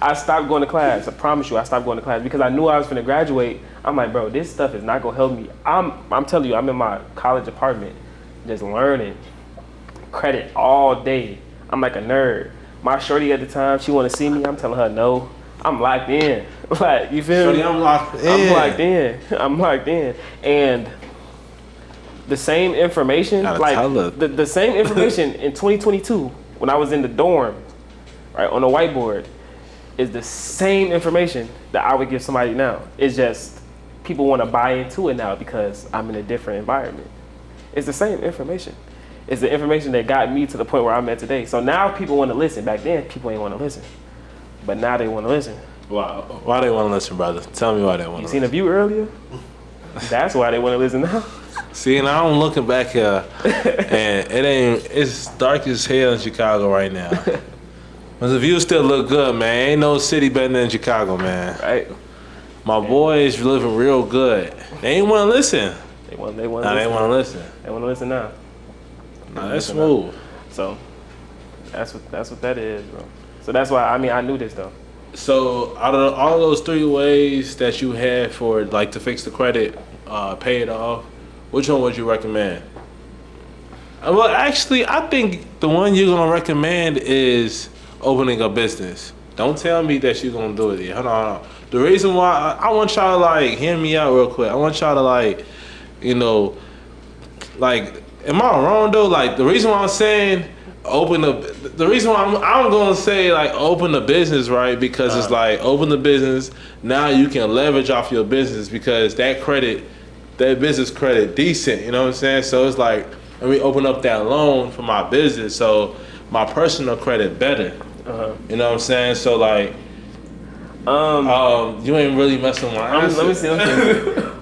I stopped going to class. I promise you, I stopped going to class because I knew I was gonna graduate. I'm like, bro, this stuff is not gonna help me. I'm telling you, I'm in my college apartment, just learning credit all day. I'm like a nerd. My shorty at the time, she wanna see me. I'm telling her no. I'm locked in. Like, you feel me? I'm locked in. I'm locked in. And the same information, like the same information in 2022 when I was in the dorm, right, on the whiteboard, is the same information that I would give somebody now. It's just people want to buy into it now because I'm in a different environment. It's the same information. It's the information that got me to the point where I'm at today. So now people want to listen. Back then, people ain't want to listen. But now they want to listen. Wow. Why they want to listen, brother? Tell me why they want to listen. You seen The View earlier? That's why they want to listen now. See, and I'm looking back here, and it's dark as hell in Chicago right now. But the view still look good, man. Ain't no city better than Chicago, man. Right. My boys living real good. They ain't want to listen. They want to listen. They want to listen. They want to listen now. Nah, that's smooth. So that's what that is, bro. So that's why, I knew this though. So out of all those 3 ways that you had for like to fix the credit, pay it off, which one would you recommend? Well, actually, I think the one you're gonna recommend is opening a business. Don't tell me that you're gonna do it yet. Hold on. The reason why I want y'all to like hear me out real quick. I want y'all to like, like, am I wrong though? Like the reason why I'm saying the reason why I'm gonna say like open the business, right? Because it's like open the business. Now you can leverage off your business because that business credit decent. You know what I'm saying? So it's like let me open up that loan for my business, so my personal credit better. You know what I'm saying? So like, you ain't really messing with my answer. Let me see.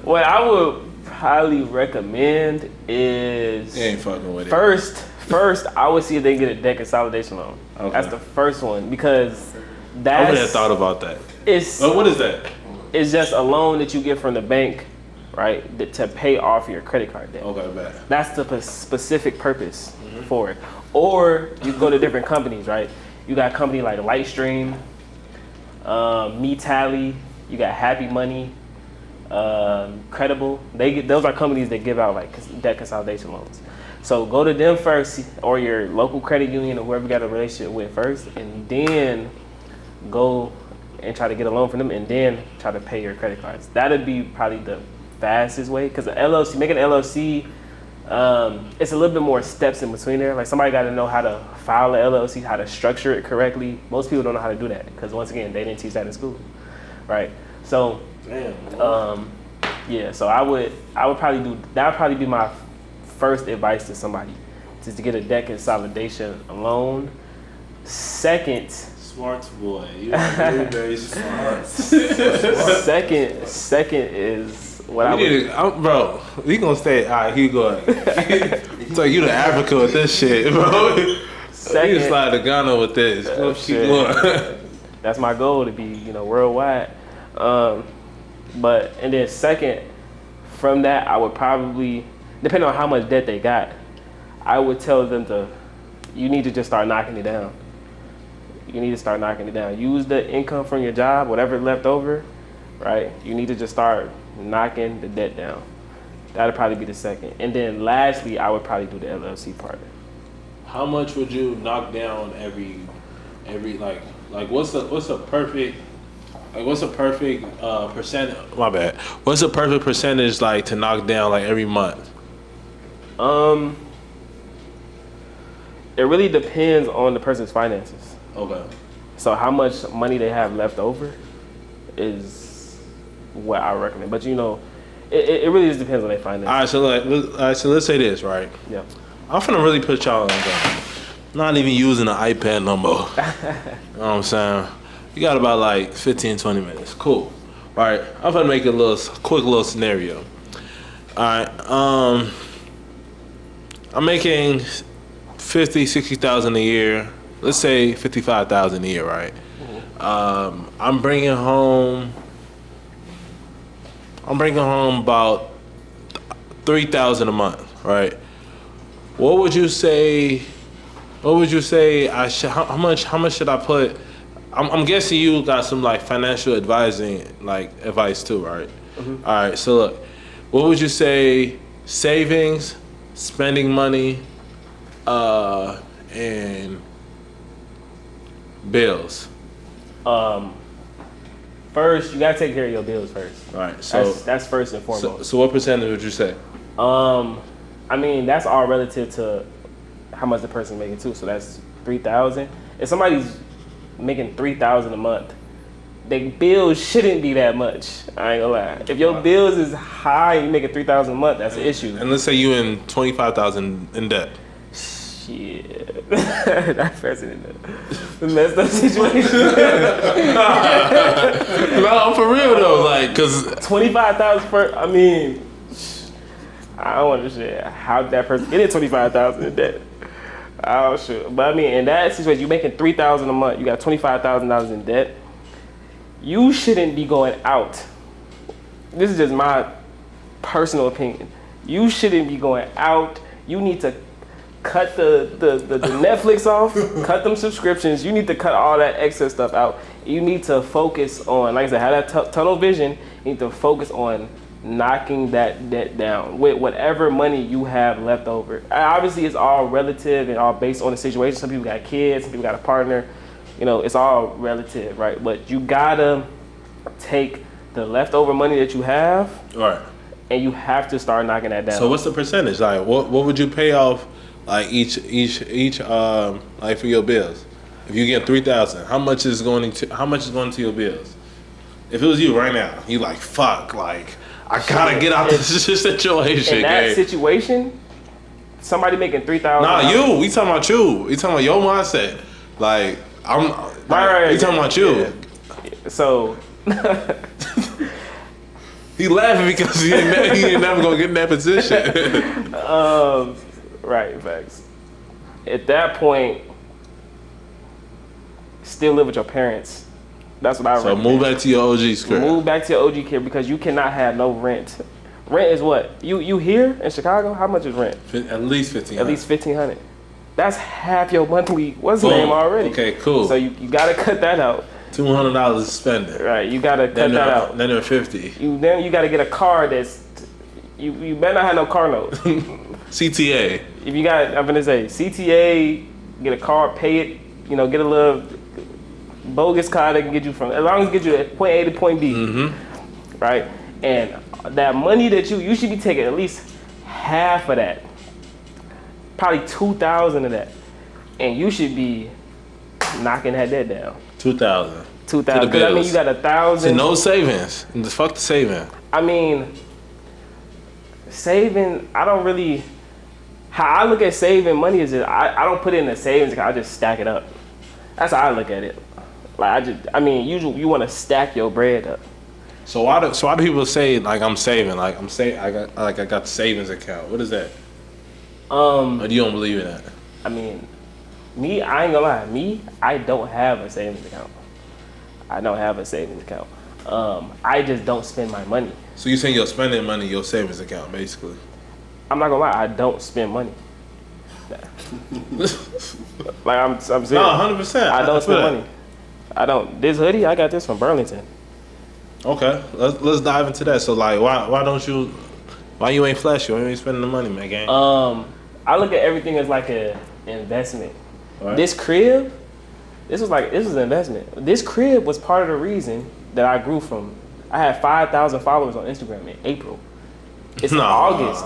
What I would highly recommend is you ain't fucking with it. First, I would see if they can get a debt consolidation loan. Okay. That's the first one because I would have thought about that. What is that? It's just a loan that you get from the bank, right, to pay off your credit card debt. Okay, bad. That's the specific purpose for it. Or you go to different companies, right? You got a company like Lightstream, MeTally, you got Happy Money, Credible. Those are companies that give out like debt consolidation loans. So go to them first, or your local credit union or whoever you got a relationship with first, and then go and try to get a loan from them, and then try to pay your credit cards. That'd be probably the fastest way, because making an LLC, it's a little bit more steps in between there. Like somebody got to know how to file an LLC, how to structure it correctly. Most people don't know how to do that because once again, they didn't teach that in school, right? So, yeah. So I would probably do that. Would probably be my first advice to somebody, just to get a debt consolidation loan, Second. Smart boy. You are very, very smart. Second is what bro, we gonna stay. All right, here you go. It's like you the Africa with this shit, bro. Second, you slide the Ghana with this. Keep going. That's my goal, to be, worldwide. And then second, from that, I would probably, depending on how much debt they got, I would tell them you need to just start knocking it down. You need to start knocking it down. Use the income from your job, whatever's left over, right? You need to just start knocking the debt down. That'd probably be the second. And then lastly, I would probably do the LLC part. How much would you knock down every what's a perfect percent? My bad. What's a perfect percentage like to knock down like every month? It really depends on the person's finances. Okay. So how much money they have left over is what I recommend. But it really just depends on their finances. All right, so let's say this, right? Yeah. I'm finna really put y'all on game. Not even using an iPad no more. You know what I'm saying? You got about like 15, 20 minutes. Cool. All right, I'm gonna make a quick little scenario. All right, I'm making 50, 60,000 a year. Let's say 55,000 a year, right? Mm-hmm. I'm bringing home about 3,000 a month, right? What would you say? How much should I put? I'm guessing you got some like financial advising advice too, right? Mm-hmm. All right. So look, what would you say? Savings, spending money, and bills. First, you gotta take care of your bills first. All right. So that's first and foremost. So what percentage would you say? I mean, that's all relative to how much the person's making too. So that's 3,000. If somebody's making 3,000 a month, their bills shouldn't be that much. I ain't gonna lie. If your bills is high and you making 3,000 a month, that's an issue. And let's say you in 25,000 in debt. Shit, that's president. The messed up situation. No, for real though, cause 25,000 per. I mean, I don't understand how that person get 25,000 in debt. Oh sure, but I mean, in that situation, you making 3,000 a month, you got $25,000 in debt. You shouldn't be going out. This is just my personal opinion. You shouldn't be going out. You need to cut the Netflix off, cut them subscriptions. You need to cut all that extra stuff out. You need to focus on, like I said, have that tunnel vision. You need to focus on knocking that debt down with whatever money you have left over. Obviously, it's all relative and all based on the situation. Some people got kids, some people got a partner. It's all relative, right? But you gotta take the leftover money that you have, right, and you have to start knocking that down. So what's the percentage? Like, what would you pay off? Like each like for your bills, if you get 3,000, how much is going to your bills? If it was you right now, you like fuck, like I gotta get out this situation. In that situation, somebody making 3,000. Nah, you. We talking about you. We talking about your mindset. Like I'm. Right. We talking about you. Yeah. So. He laughing because he ain't never gonna get in that position. Right, facts. At that point, still live with your parents. That's what I recommend. So move back to your OG crib. Move back to your OG crib because you cannot have no rent. Rent is what? You here in Chicago? How much is rent? At least $1,500. At least $1,500. That's half your monthly. What's the name already? Okay, cool. So you gotta cut that out. $200 spending. Right, you gotta cut that out. Then they're $50. Then you gotta get a car that's. You better not have no car note. CTA. If you got, I'm gonna say CTA, get a car, pay it. Get a little bogus car that can get you from, as long as it gets you at point A to point B, mm-hmm. Right? And that money that you should be taking at least half of that, probably 2,000 of that, and you should be knocking that debt down. 2,000. 2,000. Because I mean, you got 1,000. So no savings. Fuck the saving. I mean, saving. I don't really. How I look at saving money is that I don't put it in a savings account. I just stack it up. That's how I look at it. Like you want to stack your bread up. So why do people say like I'm saving? Like I got the savings account. What is that? Or do you don't believe in that? I mean, I ain't gonna lie. I don't have a savings account. I don't have a savings account. I just don't spend my money. So you saying you're spending money in your savings account, basically? I'm not gonna lie. I don't spend money. Like I'm serious. No, 100%. I don't spend money. I don't. This hoodie, I got this from Burlington. Okay, let's dive into that. So like, why you ain't flashy? Why you ain't spending the money, man? Gang? I look at everything as like an investment. Right. This crib, this was an investment. This crib was part of the reason that I grew from. I had 5,000 followers on Instagram in April. It's August.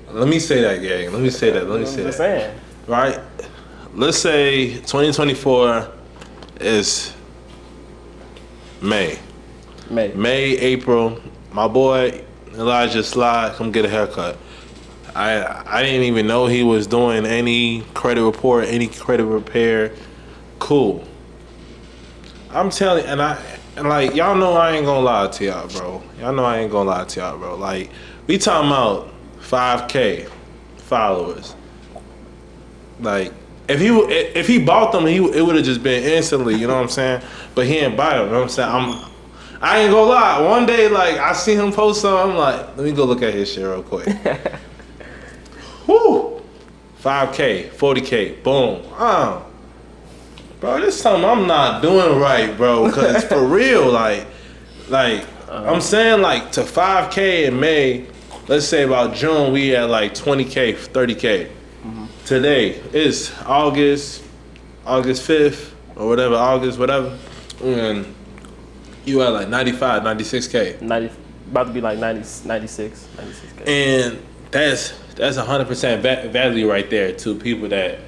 Let me say that, gang. Let me say that. Saying. Right. Let's say 2024 is May, April. My boy Elijah Sly come get a haircut. I didn't even know he was doing any credit report, any credit repair. Cool. I'm telling, and like y'all know I ain't gonna lie to y'all, bro. Like we talking about 5K followers. Like if he bought them, it would have just been instantly. You know what I'm saying? But he ain't buy them. You know what I'm saying? I ain't gonna lie. One day, like I see him post something, I'm like, let me go look at his shit real quick. Whoo, 5K, 40K, boom. Bro, this is something I'm not doing right, bro. Cause for real, like I'm saying, like to 5K in May. Let's say about June, we had like 20K, 30K. Mm-hmm. Today is August 5th or whatever, and you had like 95, 96K. About to be like 96K. And that's 100% value right there to people that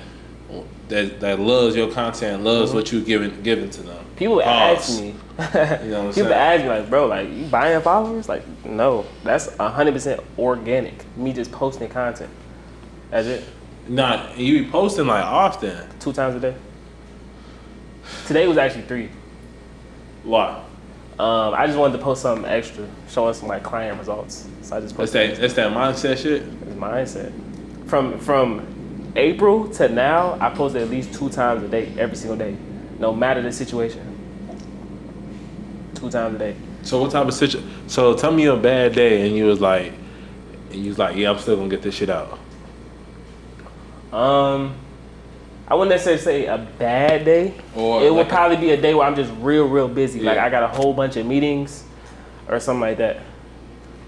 loves your content, loves what you giving to them. People ask me. You know what I'm People saying? ask me like, bro, like you buying followers? Like, no, that's 100% organic. Me just posting content. That's it. Nah, you be posting like often. 2 times a day. Today was actually 3. Why? I just wanted to post something extra, showing some like client results. So I just posted. That's that mindset shit. It's mindset. From April to now, I posted at least 2 times a day, every single day, no matter the situation. 2 times a day. So what type of situation? So tell me a bad day, and you was like, yeah, I'm still gonna get this shit out. I wouldn't necessarily say a bad day. Or it would probably be a day where I'm just real busy. Yeah. Like I got a whole bunch of meetings or something like that,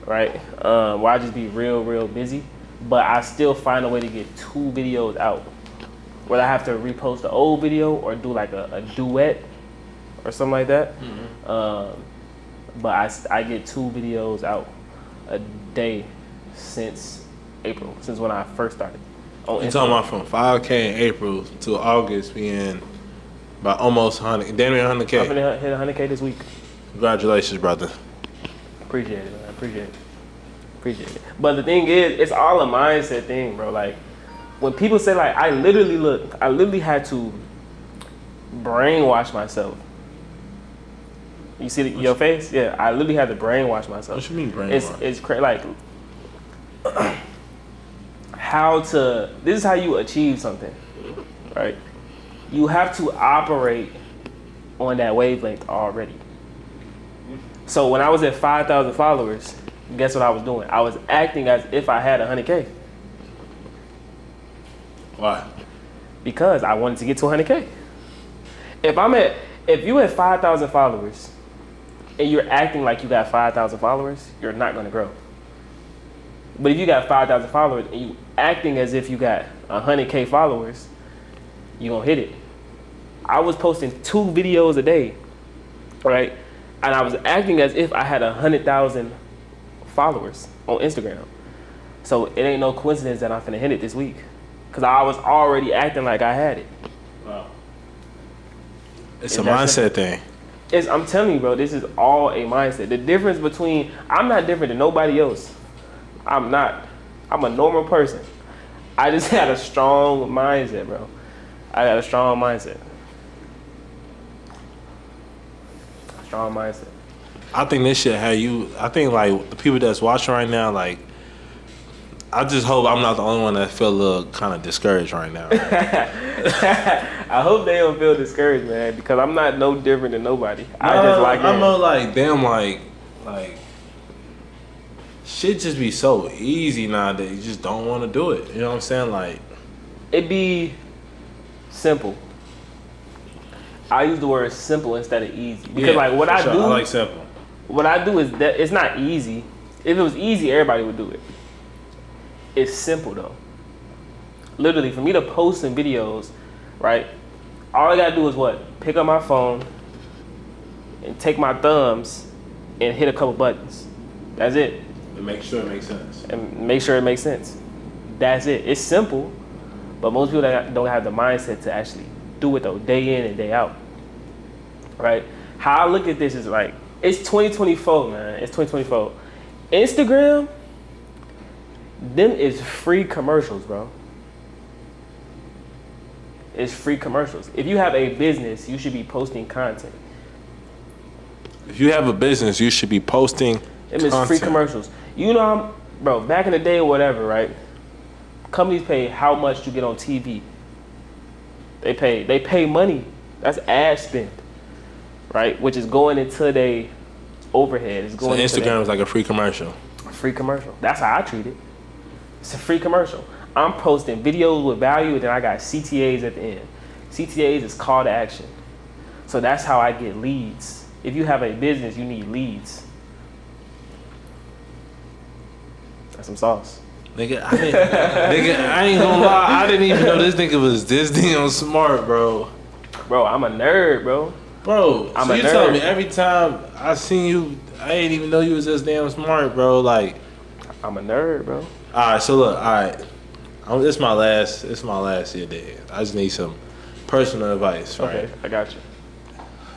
right? Where I just be real busy, but I still find a way to get 2 videos out. Whether I have to repost the old video or do like a duet or something like that. Mm-hmm. But I get 2 videos out a day since April, since when I first started. You're talking about from 5K in April to August being about almost 100, damn near 100K. I'm gonna hit 100K this week. Congratulations, brother. Appreciate it, man. Appreciate it. But the thing is, it's all a mindset thing, bro. Like when people say like, I literally had to brainwash myself. You see your face? Yeah, I literally had to brainwash myself. What you mean brainwash? It's crazy. Like this is how you achieve something, right? You have to operate on that wavelength already. So when I was at 5,000 followers, guess what I was doing? I was acting as if I had 100K. Why? Because I wanted to get to 100K. If you had 5,000 followers and you're acting like you got 5,000 followers, you're not gonna grow. But if you got 5,000 followers and you acting as if you got 100K followers, you gonna hit it. I was posting 2 videos a day, right? And I was acting as if I had 100,000 followers on Instagram. So it ain't no coincidence that I'm finna hit it this week. Cause I was already acting like I had it. Wow. It's a mindset thing. I'm telling you, bro, this is all a mindset. The difference between, I'm not different than nobody else. I'm not. I'm a normal person. I just had a strong mindset, bro. I got a strong mindset. Strong mindset. I think this shit had you. I think like the people that's watching right now, like, I just hope I'm not the only one that feel a little kind of discouraged right now. I hope they don't feel discouraged, man, because I'm not no different than nobody. I'm more like, damn, like shit just be so easy nowadays. You just don't want to do it. You know what I'm saying? Like, it be simple. I use the word simple instead of easy because like what I do, I like simple. What I do is that it's not easy. If it was easy, everybody would do it. It's simple though. Literally, for me to post some videos, right? All I gotta do is what? Pick up my phone and take my thumbs and hit a couple buttons. That's it. And make sure it makes sense. And make sure it makes sense. That's it. It's simple, but most people don't have the mindset to actually do it though, day in and day out. Right? How I look at this is like, it's 2024, man. It's 2024. Instagram, them is free commercials, bro. It's free commercials. If you have a business, you should be posting content. If you have a business, you should be posting It is free commercials. You know, bro, back in the day or whatever, right? Companies pay how much to get on TV. They pay money. That's ad spend, right? Which is going into their overhead. It's going so Instagram is like a free commercial. A free commercial. That's how I treat it. It's a free commercial. I'm posting videos with value, and then I got CTAs at the end. CTAs is call to action. So that's how I get leads. If you have a business, you need leads. That's some sauce. Nigga, I ain't gonna lie. I didn't even know this nigga was this damn smart, bro. Bro, I'm a nerd, bro. Bro, so you tell me every time I seen you, I didn't even know you was this damn smart, bro. Like, I'm a nerd, bro. All right, so look, all right. This my last year there. I just need some personal advice, right? Okay, I got you.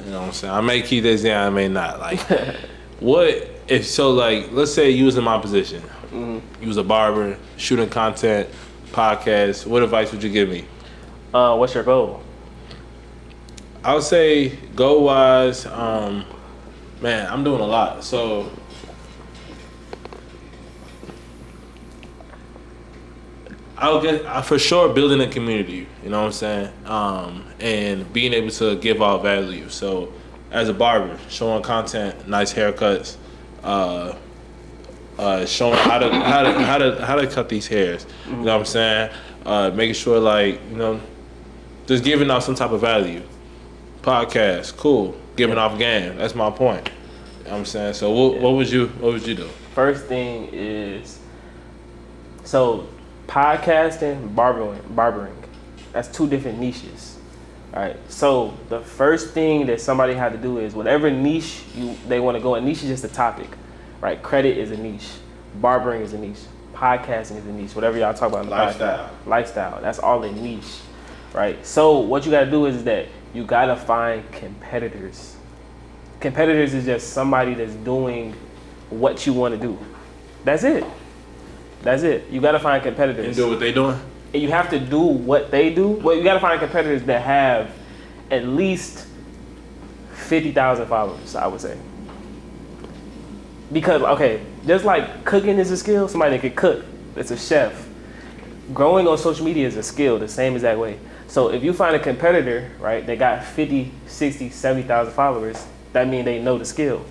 You know what I'm saying? I may keep this down, I may not. Like, what if so? Like, let's say you was in my position. Mm-hmm. You was a barber, shooting content, podcast. What advice would you give me? What's your goal? I would say goal wise, man, I'm doing a lot. So I'll get for sure building a community. You know what I'm saying? And being able to give out value. So as a barber, showing content, nice haircuts, showing how to cut these hairs. You know what I'm saying? Making sure like, you know, just giving out some type of value. Podcast, cool. Giving off game. That's my point. You know what I'm saying? So what would you do? First thing is, so podcasting, barbering. That's two different niches. All right. So the first thing that somebody had to do is whatever niche they want to go in. Niche is just a topic, right? Credit is a niche. Barbering is a niche. Podcasting is a niche. Whatever y'all talk about in the lifestyle. That's all a niche, right? So what you got to do is that you got to find competitors. Competitors is just somebody that's doing what you want to do. That's it. You got to find competitors. And do what they doing? And you have to do what they do. Well, you got to find competitors that have at least 50,000 followers, I would say. Because, okay, just like cooking is a skill, somebody that can cook, it's a chef. Growing on social media is a skill, the same exact way. So if you find a competitor, right, they got 50, 60, 70,000 followers, that means they know the skill.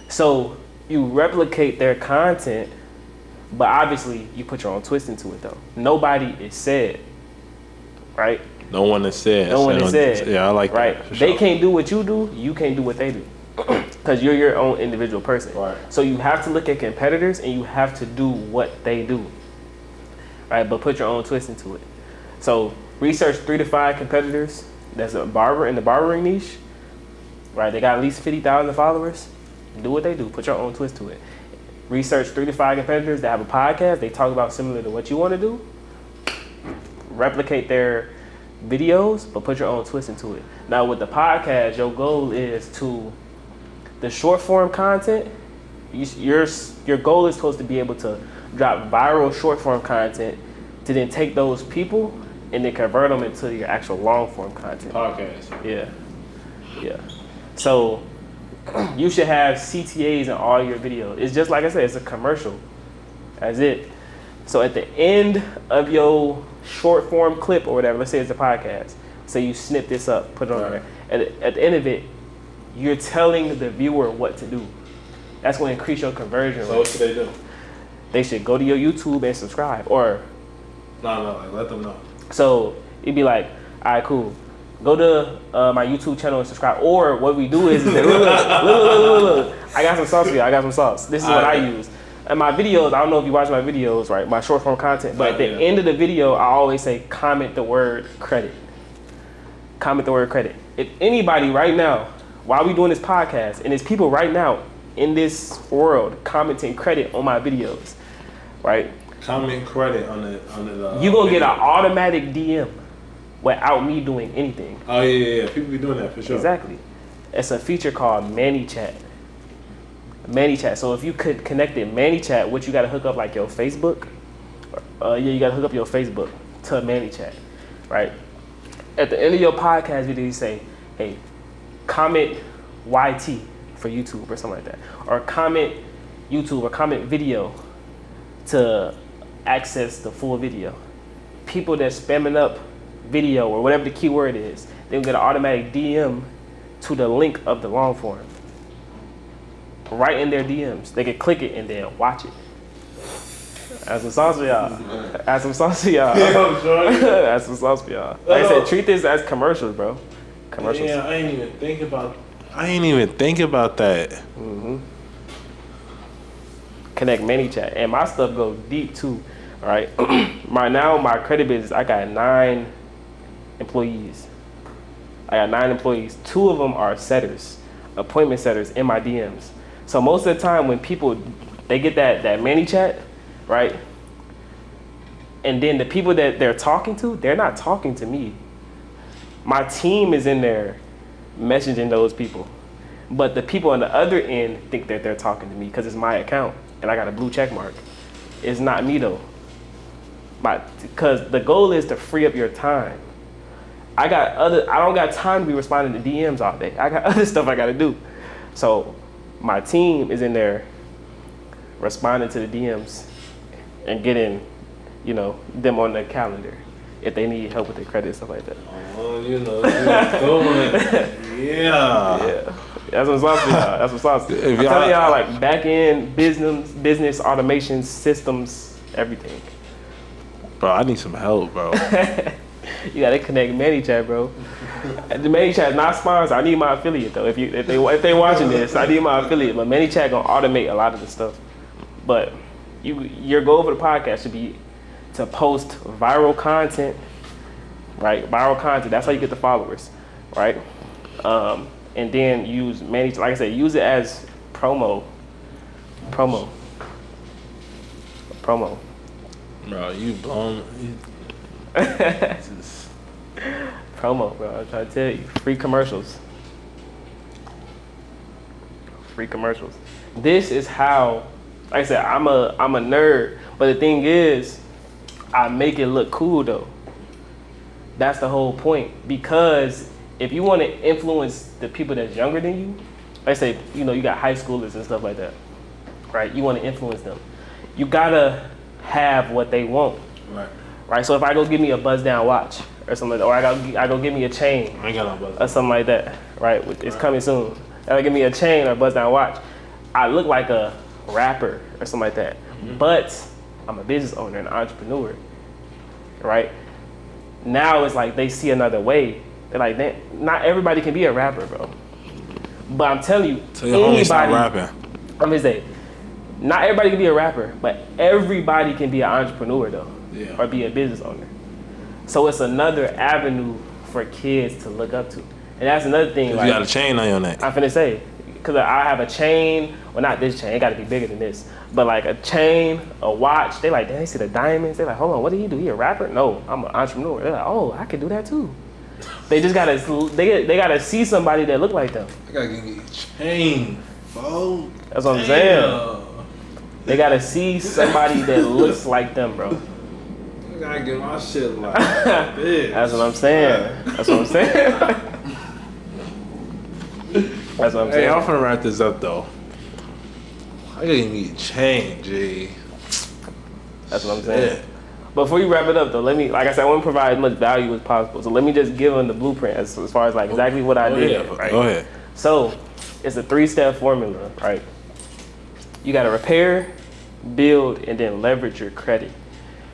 So you replicate their content, but obviously you put your own twist into it though. Nobody is said, right? No one is said. Yeah, I like right? that. Right. They can't do what you do, you can't do what they do. Because you're your own individual person. Right. So you have to look at competitors and you have to do what they do. Right? But put your own twist into it. So research 3 to 5 competitors that's a barber in the barbering niche. Right? They got at least 50,000 followers. Do what they do. Put your own twist to it. Research 3 to 5 competitors that have a podcast. They talk about similar to what you want to do. Replicate their videos, but put your own twist into it. Now with the podcast, your goal is to the short form content. Your goal is supposed to be able to drop viral short form content to then take those people and then convert them into your actual long form content. Podcast. Yeah. So you should have CTAs in all your videos. It's just like I said, it's a commercial. That's it. So at the end of your short form clip or whatever, let's say it's a podcast, say you snip this up, put it on there. At the end of it, you're telling the viewer what to do. That's going to increase your conversion. So what should they do? They should go to your YouTube and subscribe, or like let them know. So it'd be like, all right, cool. Go to my YouTube channel and subscribe. Or what we do is look. I got some sauce for you. I got some sauce. This is what I use. And my videos, I don't know if you watch my videos, right? My short form content. But at the end of the video, I always say, comment the word credit. Comment the word credit. If anybody right now, while we doing this podcast, and there's people right now in this world commenting credit on my videos, right? Comment credit on the you're going to get an automatic DM without me doing anything. Oh, yeah. People be doing that for sure. Exactly. It's a feature called ManyChat. ManyChat. So if you could connect it ManyChat, what you got to hook up like your Facebook. You got to hook up your Facebook to ManyChat, right? At the end of your podcast video, you say, hey, comment YT for YouTube or something like that. Or comment YouTube or comment video to access the full video. People that spamming up video or whatever the keyword is, they'll get an automatic DM to the link of the long form. Right in their DMs. They can click it and then watch it. Add some sauce for y'all. Add some sauce for y'all. Yeah, I'm sure. Add some sauce for y'all. Like I said, treat this as commercials, bro. Commercials. Yeah, I ain't even think about that. Mm-hmm. Connect ManyChat. And my stuff goes deep too. All right. Right now, my credit business, I got 9 employees. 2 of them are setters, appointment setters in my DMs. So most of the time when people, they get that ManyChat, right? And then the people that they're talking to, they're not talking to me. My team is in there messaging those people. But the people on the other end think that they're talking to me because it's my account and I got a blue check mark. It's not me though. Because the goal is to free up your time. I don't got time to be responding to DMs all day. I got other stuff I gotta do. So my team is in there responding to the DMs and getting, them on their calendar if they need help with their credit, stuff like that. Oh, yeah. That's what's up, y'all. That's what's up. I'm telling y'all, like back end business automation systems, everything. Bro, I need some help, bro. You gotta connect ManyChat, bro. The ManyChat is not sponsored. I need my affiliate though. If they watching this, I need my affiliate. But ManyChat gonna automate a lot of the stuff. But your goal for the podcast should be to post viral content, right? Viral content. That's how you get the followers, right? And then use ManyChat. Like I said, use it as promo. Bro, you blown. Promo, bro. I'm trying to tell you. Free commercials. This is how, like I said, I'm a nerd, but the thing is, I make it look cool though. That's the whole point. Because if you want to influence the people that's younger than you, like I say, you got high schoolers and stuff like that, right? You want to influence them. You gotta have what they want. Right. So if I go give me a buzz down watch or something like that, or I go give me a chain or something like that, right? It's coming soon. I give me a chain or a buzz down watch. I look like a rapper or something like that. Mm-hmm. But I'm a business owner and an entrepreneur, right? Now it's like they see another way. They're like, not everybody can be a rapper, bro. But I'm telling you, anybody. I'm gonna say, not everybody can be a rapper, but everybody can be an entrepreneur though. Yeah. Or be a business owner. So it's another avenue for kids to look up to. And that's another thing. Like, you got a chain on your neck. I'm finna say, because I have a chain, well not this chain, it gotta be bigger than this, but like a chain, a watch, they like, damn, they see the diamonds, they like, hold on, what do you do? He a rapper? No, I'm an entrepreneur. They're like, oh, I can do that too. They just gotta, they gotta see somebody that look like them. I gotta get a chain, bro. That's what I'm saying. They gotta see somebody that looks like them, bro. I gotta get my shit like this. That's what I'm saying. That's what I'm saying. Hey, I'm finna wrap this up though. I gotta need change, G. That's what I'm saying. Before you wrap it up though, like I said, I want to provide as much value as possible. So let me just give them the blueprint as far as like exactly what I did. Right? Go ahead. So it's a 3-step formula, right? You gotta repair, build, and then leverage your credit,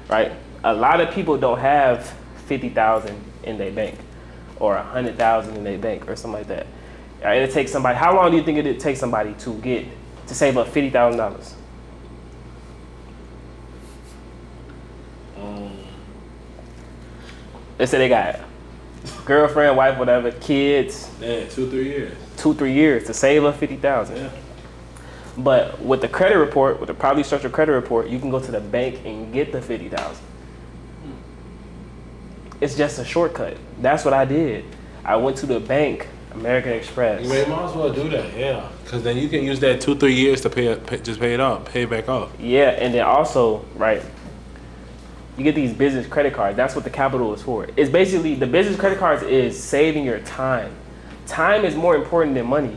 right? A lot of people don't have 50,000 in their bank or 100,000 in their bank or something like that. It takes somebody. How long do you think it takes somebody to save up $50,000? Let's say they got girlfriend, wife, whatever, kids. Yeah, 2-3 years. 2-3 years to save up 50,000. Yeah. But with the credit report, with the properly structured credit report, you can go to the bank and get the 50,000. It's just a shortcut. That's what I did. I went to the bank, American Express. You might as well do that, yeah. Because then you can use that 2-3 years to pay it back off. Yeah, and then also, right, you get these business credit cards. That's what the capital is for. It's basically, the business credit cards is saving your time. Time is more important than money.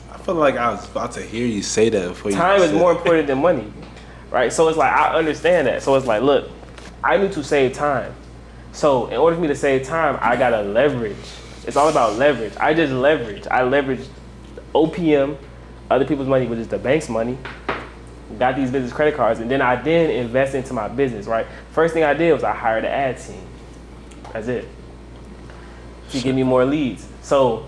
I feel like I was about to hear you say that before you Time is more important than money, right? So it's like, I understand that. So it's like, look, I need to save time. So in order for me to save time, I gotta leverage. It's all about leverage. I leverage OPM, other people's money, which is the bank's money. Got these business credit cards, and then I invest into my business, right? First thing I did was I hired an ad team. That's it. To give me more leads. So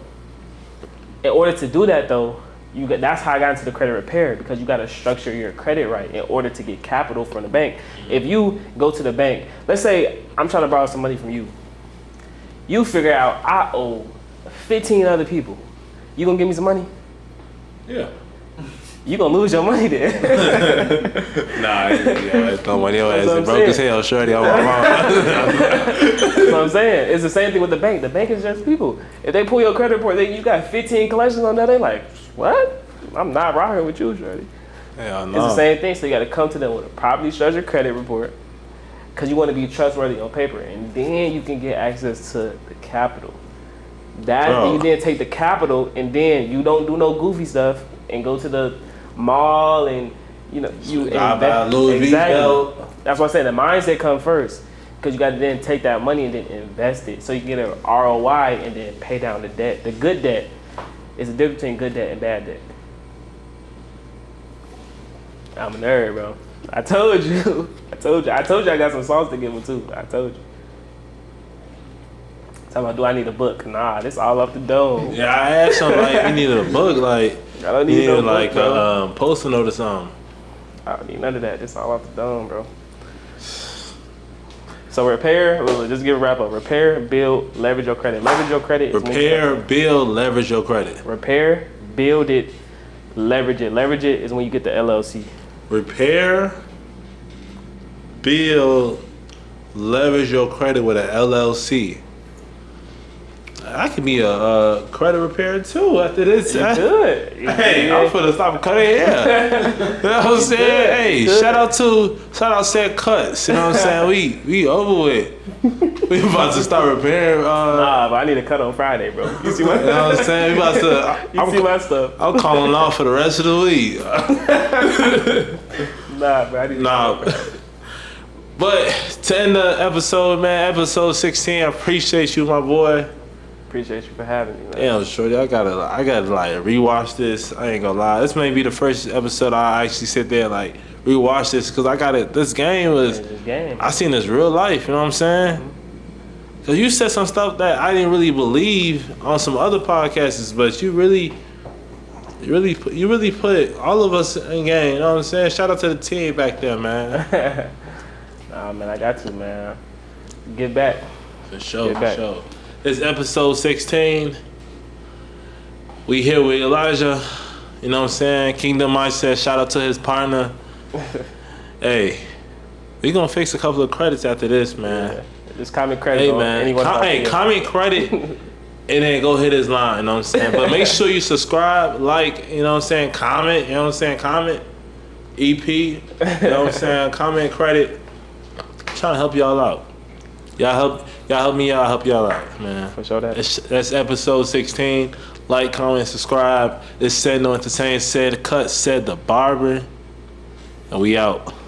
in order to do that though, that's how I got into the credit repair, because you got to structure your credit right in order to get capital from the bank. If you go to the bank, let's say I'm trying to borrow some money from you. You figure out I owe 15 other people. You gonna give me some money? Yeah. You gonna lose your money then. Nah, it's no money. Your ass is broke as hell, shorty. On my mom. That's what I'm saying. It's the same thing with the bank. The bank is just people. If they pull your credit report, you got 15 collections on that, they like, what? I'm not rocking with you, shorty. Hell no. It's the same thing. So you got to come to them with a properly structured credit report, because you want to be trustworthy on paper, and then you can get access to the capital. You then take the capital, and then you don't do no goofy stuff and go to the mall and you invest. Exactly. That's why I say the mindset comes first, because you got to then take that money and then invest it so you can get an ROI and then pay down the debt. The good debt is the difference between good debt and bad debt. I'm a nerd, bro. I told you I got some songs to give them too. I told you. Talking about, do I need a book? Nah, this all off the dome. Yeah, I asked him like, you needed a book, like I don't need no like book, a post-it note or something. I don't need none of that. This all off the dome, bro. So repair, just give a wrap up. Repair, build, leverage your credit. Leverage your credit. Repair, build, leverage your credit. Repair, build it, leverage it. Leverage it is when you get the LLC. Repair, build, leverage your credit with an LLC. I could be a credit repairer too after this. You could. Hey, I'm finna stop cutting hair. You know what I'm saying? Hey, shout out Said Cuts. You know what I'm saying? We over with. We about to start repairing. Nah, but I need a cut on Friday, bro. You see my You know what I'm saying? We about to. see my stuff. I'm calling off for the rest of the week. Nah, but I need a cut. But to end the episode, man, episode 16, I appreciate you, my boy. Appreciate you for having me, man. Damn, shorty, I gotta like rewatch this. I ain't gonna lie. This may be the first episode I actually sit there and like rewatch this, because I got it. This game was. I seen this real life. You know what I'm saying? Mm-hmm. Cause you said some stuff that I didn't really believe on some other podcasts, but you really put all of us in game. You know what I'm saying? Shout out to the team back there, man. Nah, man, I got to, man. Get back. For sure, for sure. It's episode 16. We here with Elijah. You know what I'm saying? Kingdom Mindset. Shout out to his partner. Hey, we gonna fix a couple of credits after this, man. Yeah. Just comment credit. Hey, man. Comment credit and then go hit his line. You know what I'm saying? But make sure you subscribe, like. You know what I'm saying? Comment. You know what I'm saying? Comment. EP. You know what I'm saying? Comment credit. I'm trying to help y'all out. Y'all help me out, I'll help y'all out, man. For sure that. That's episode 16. Like, comment, subscribe. It's Said No Entertain, Said Cut, Said the Barber. And we out.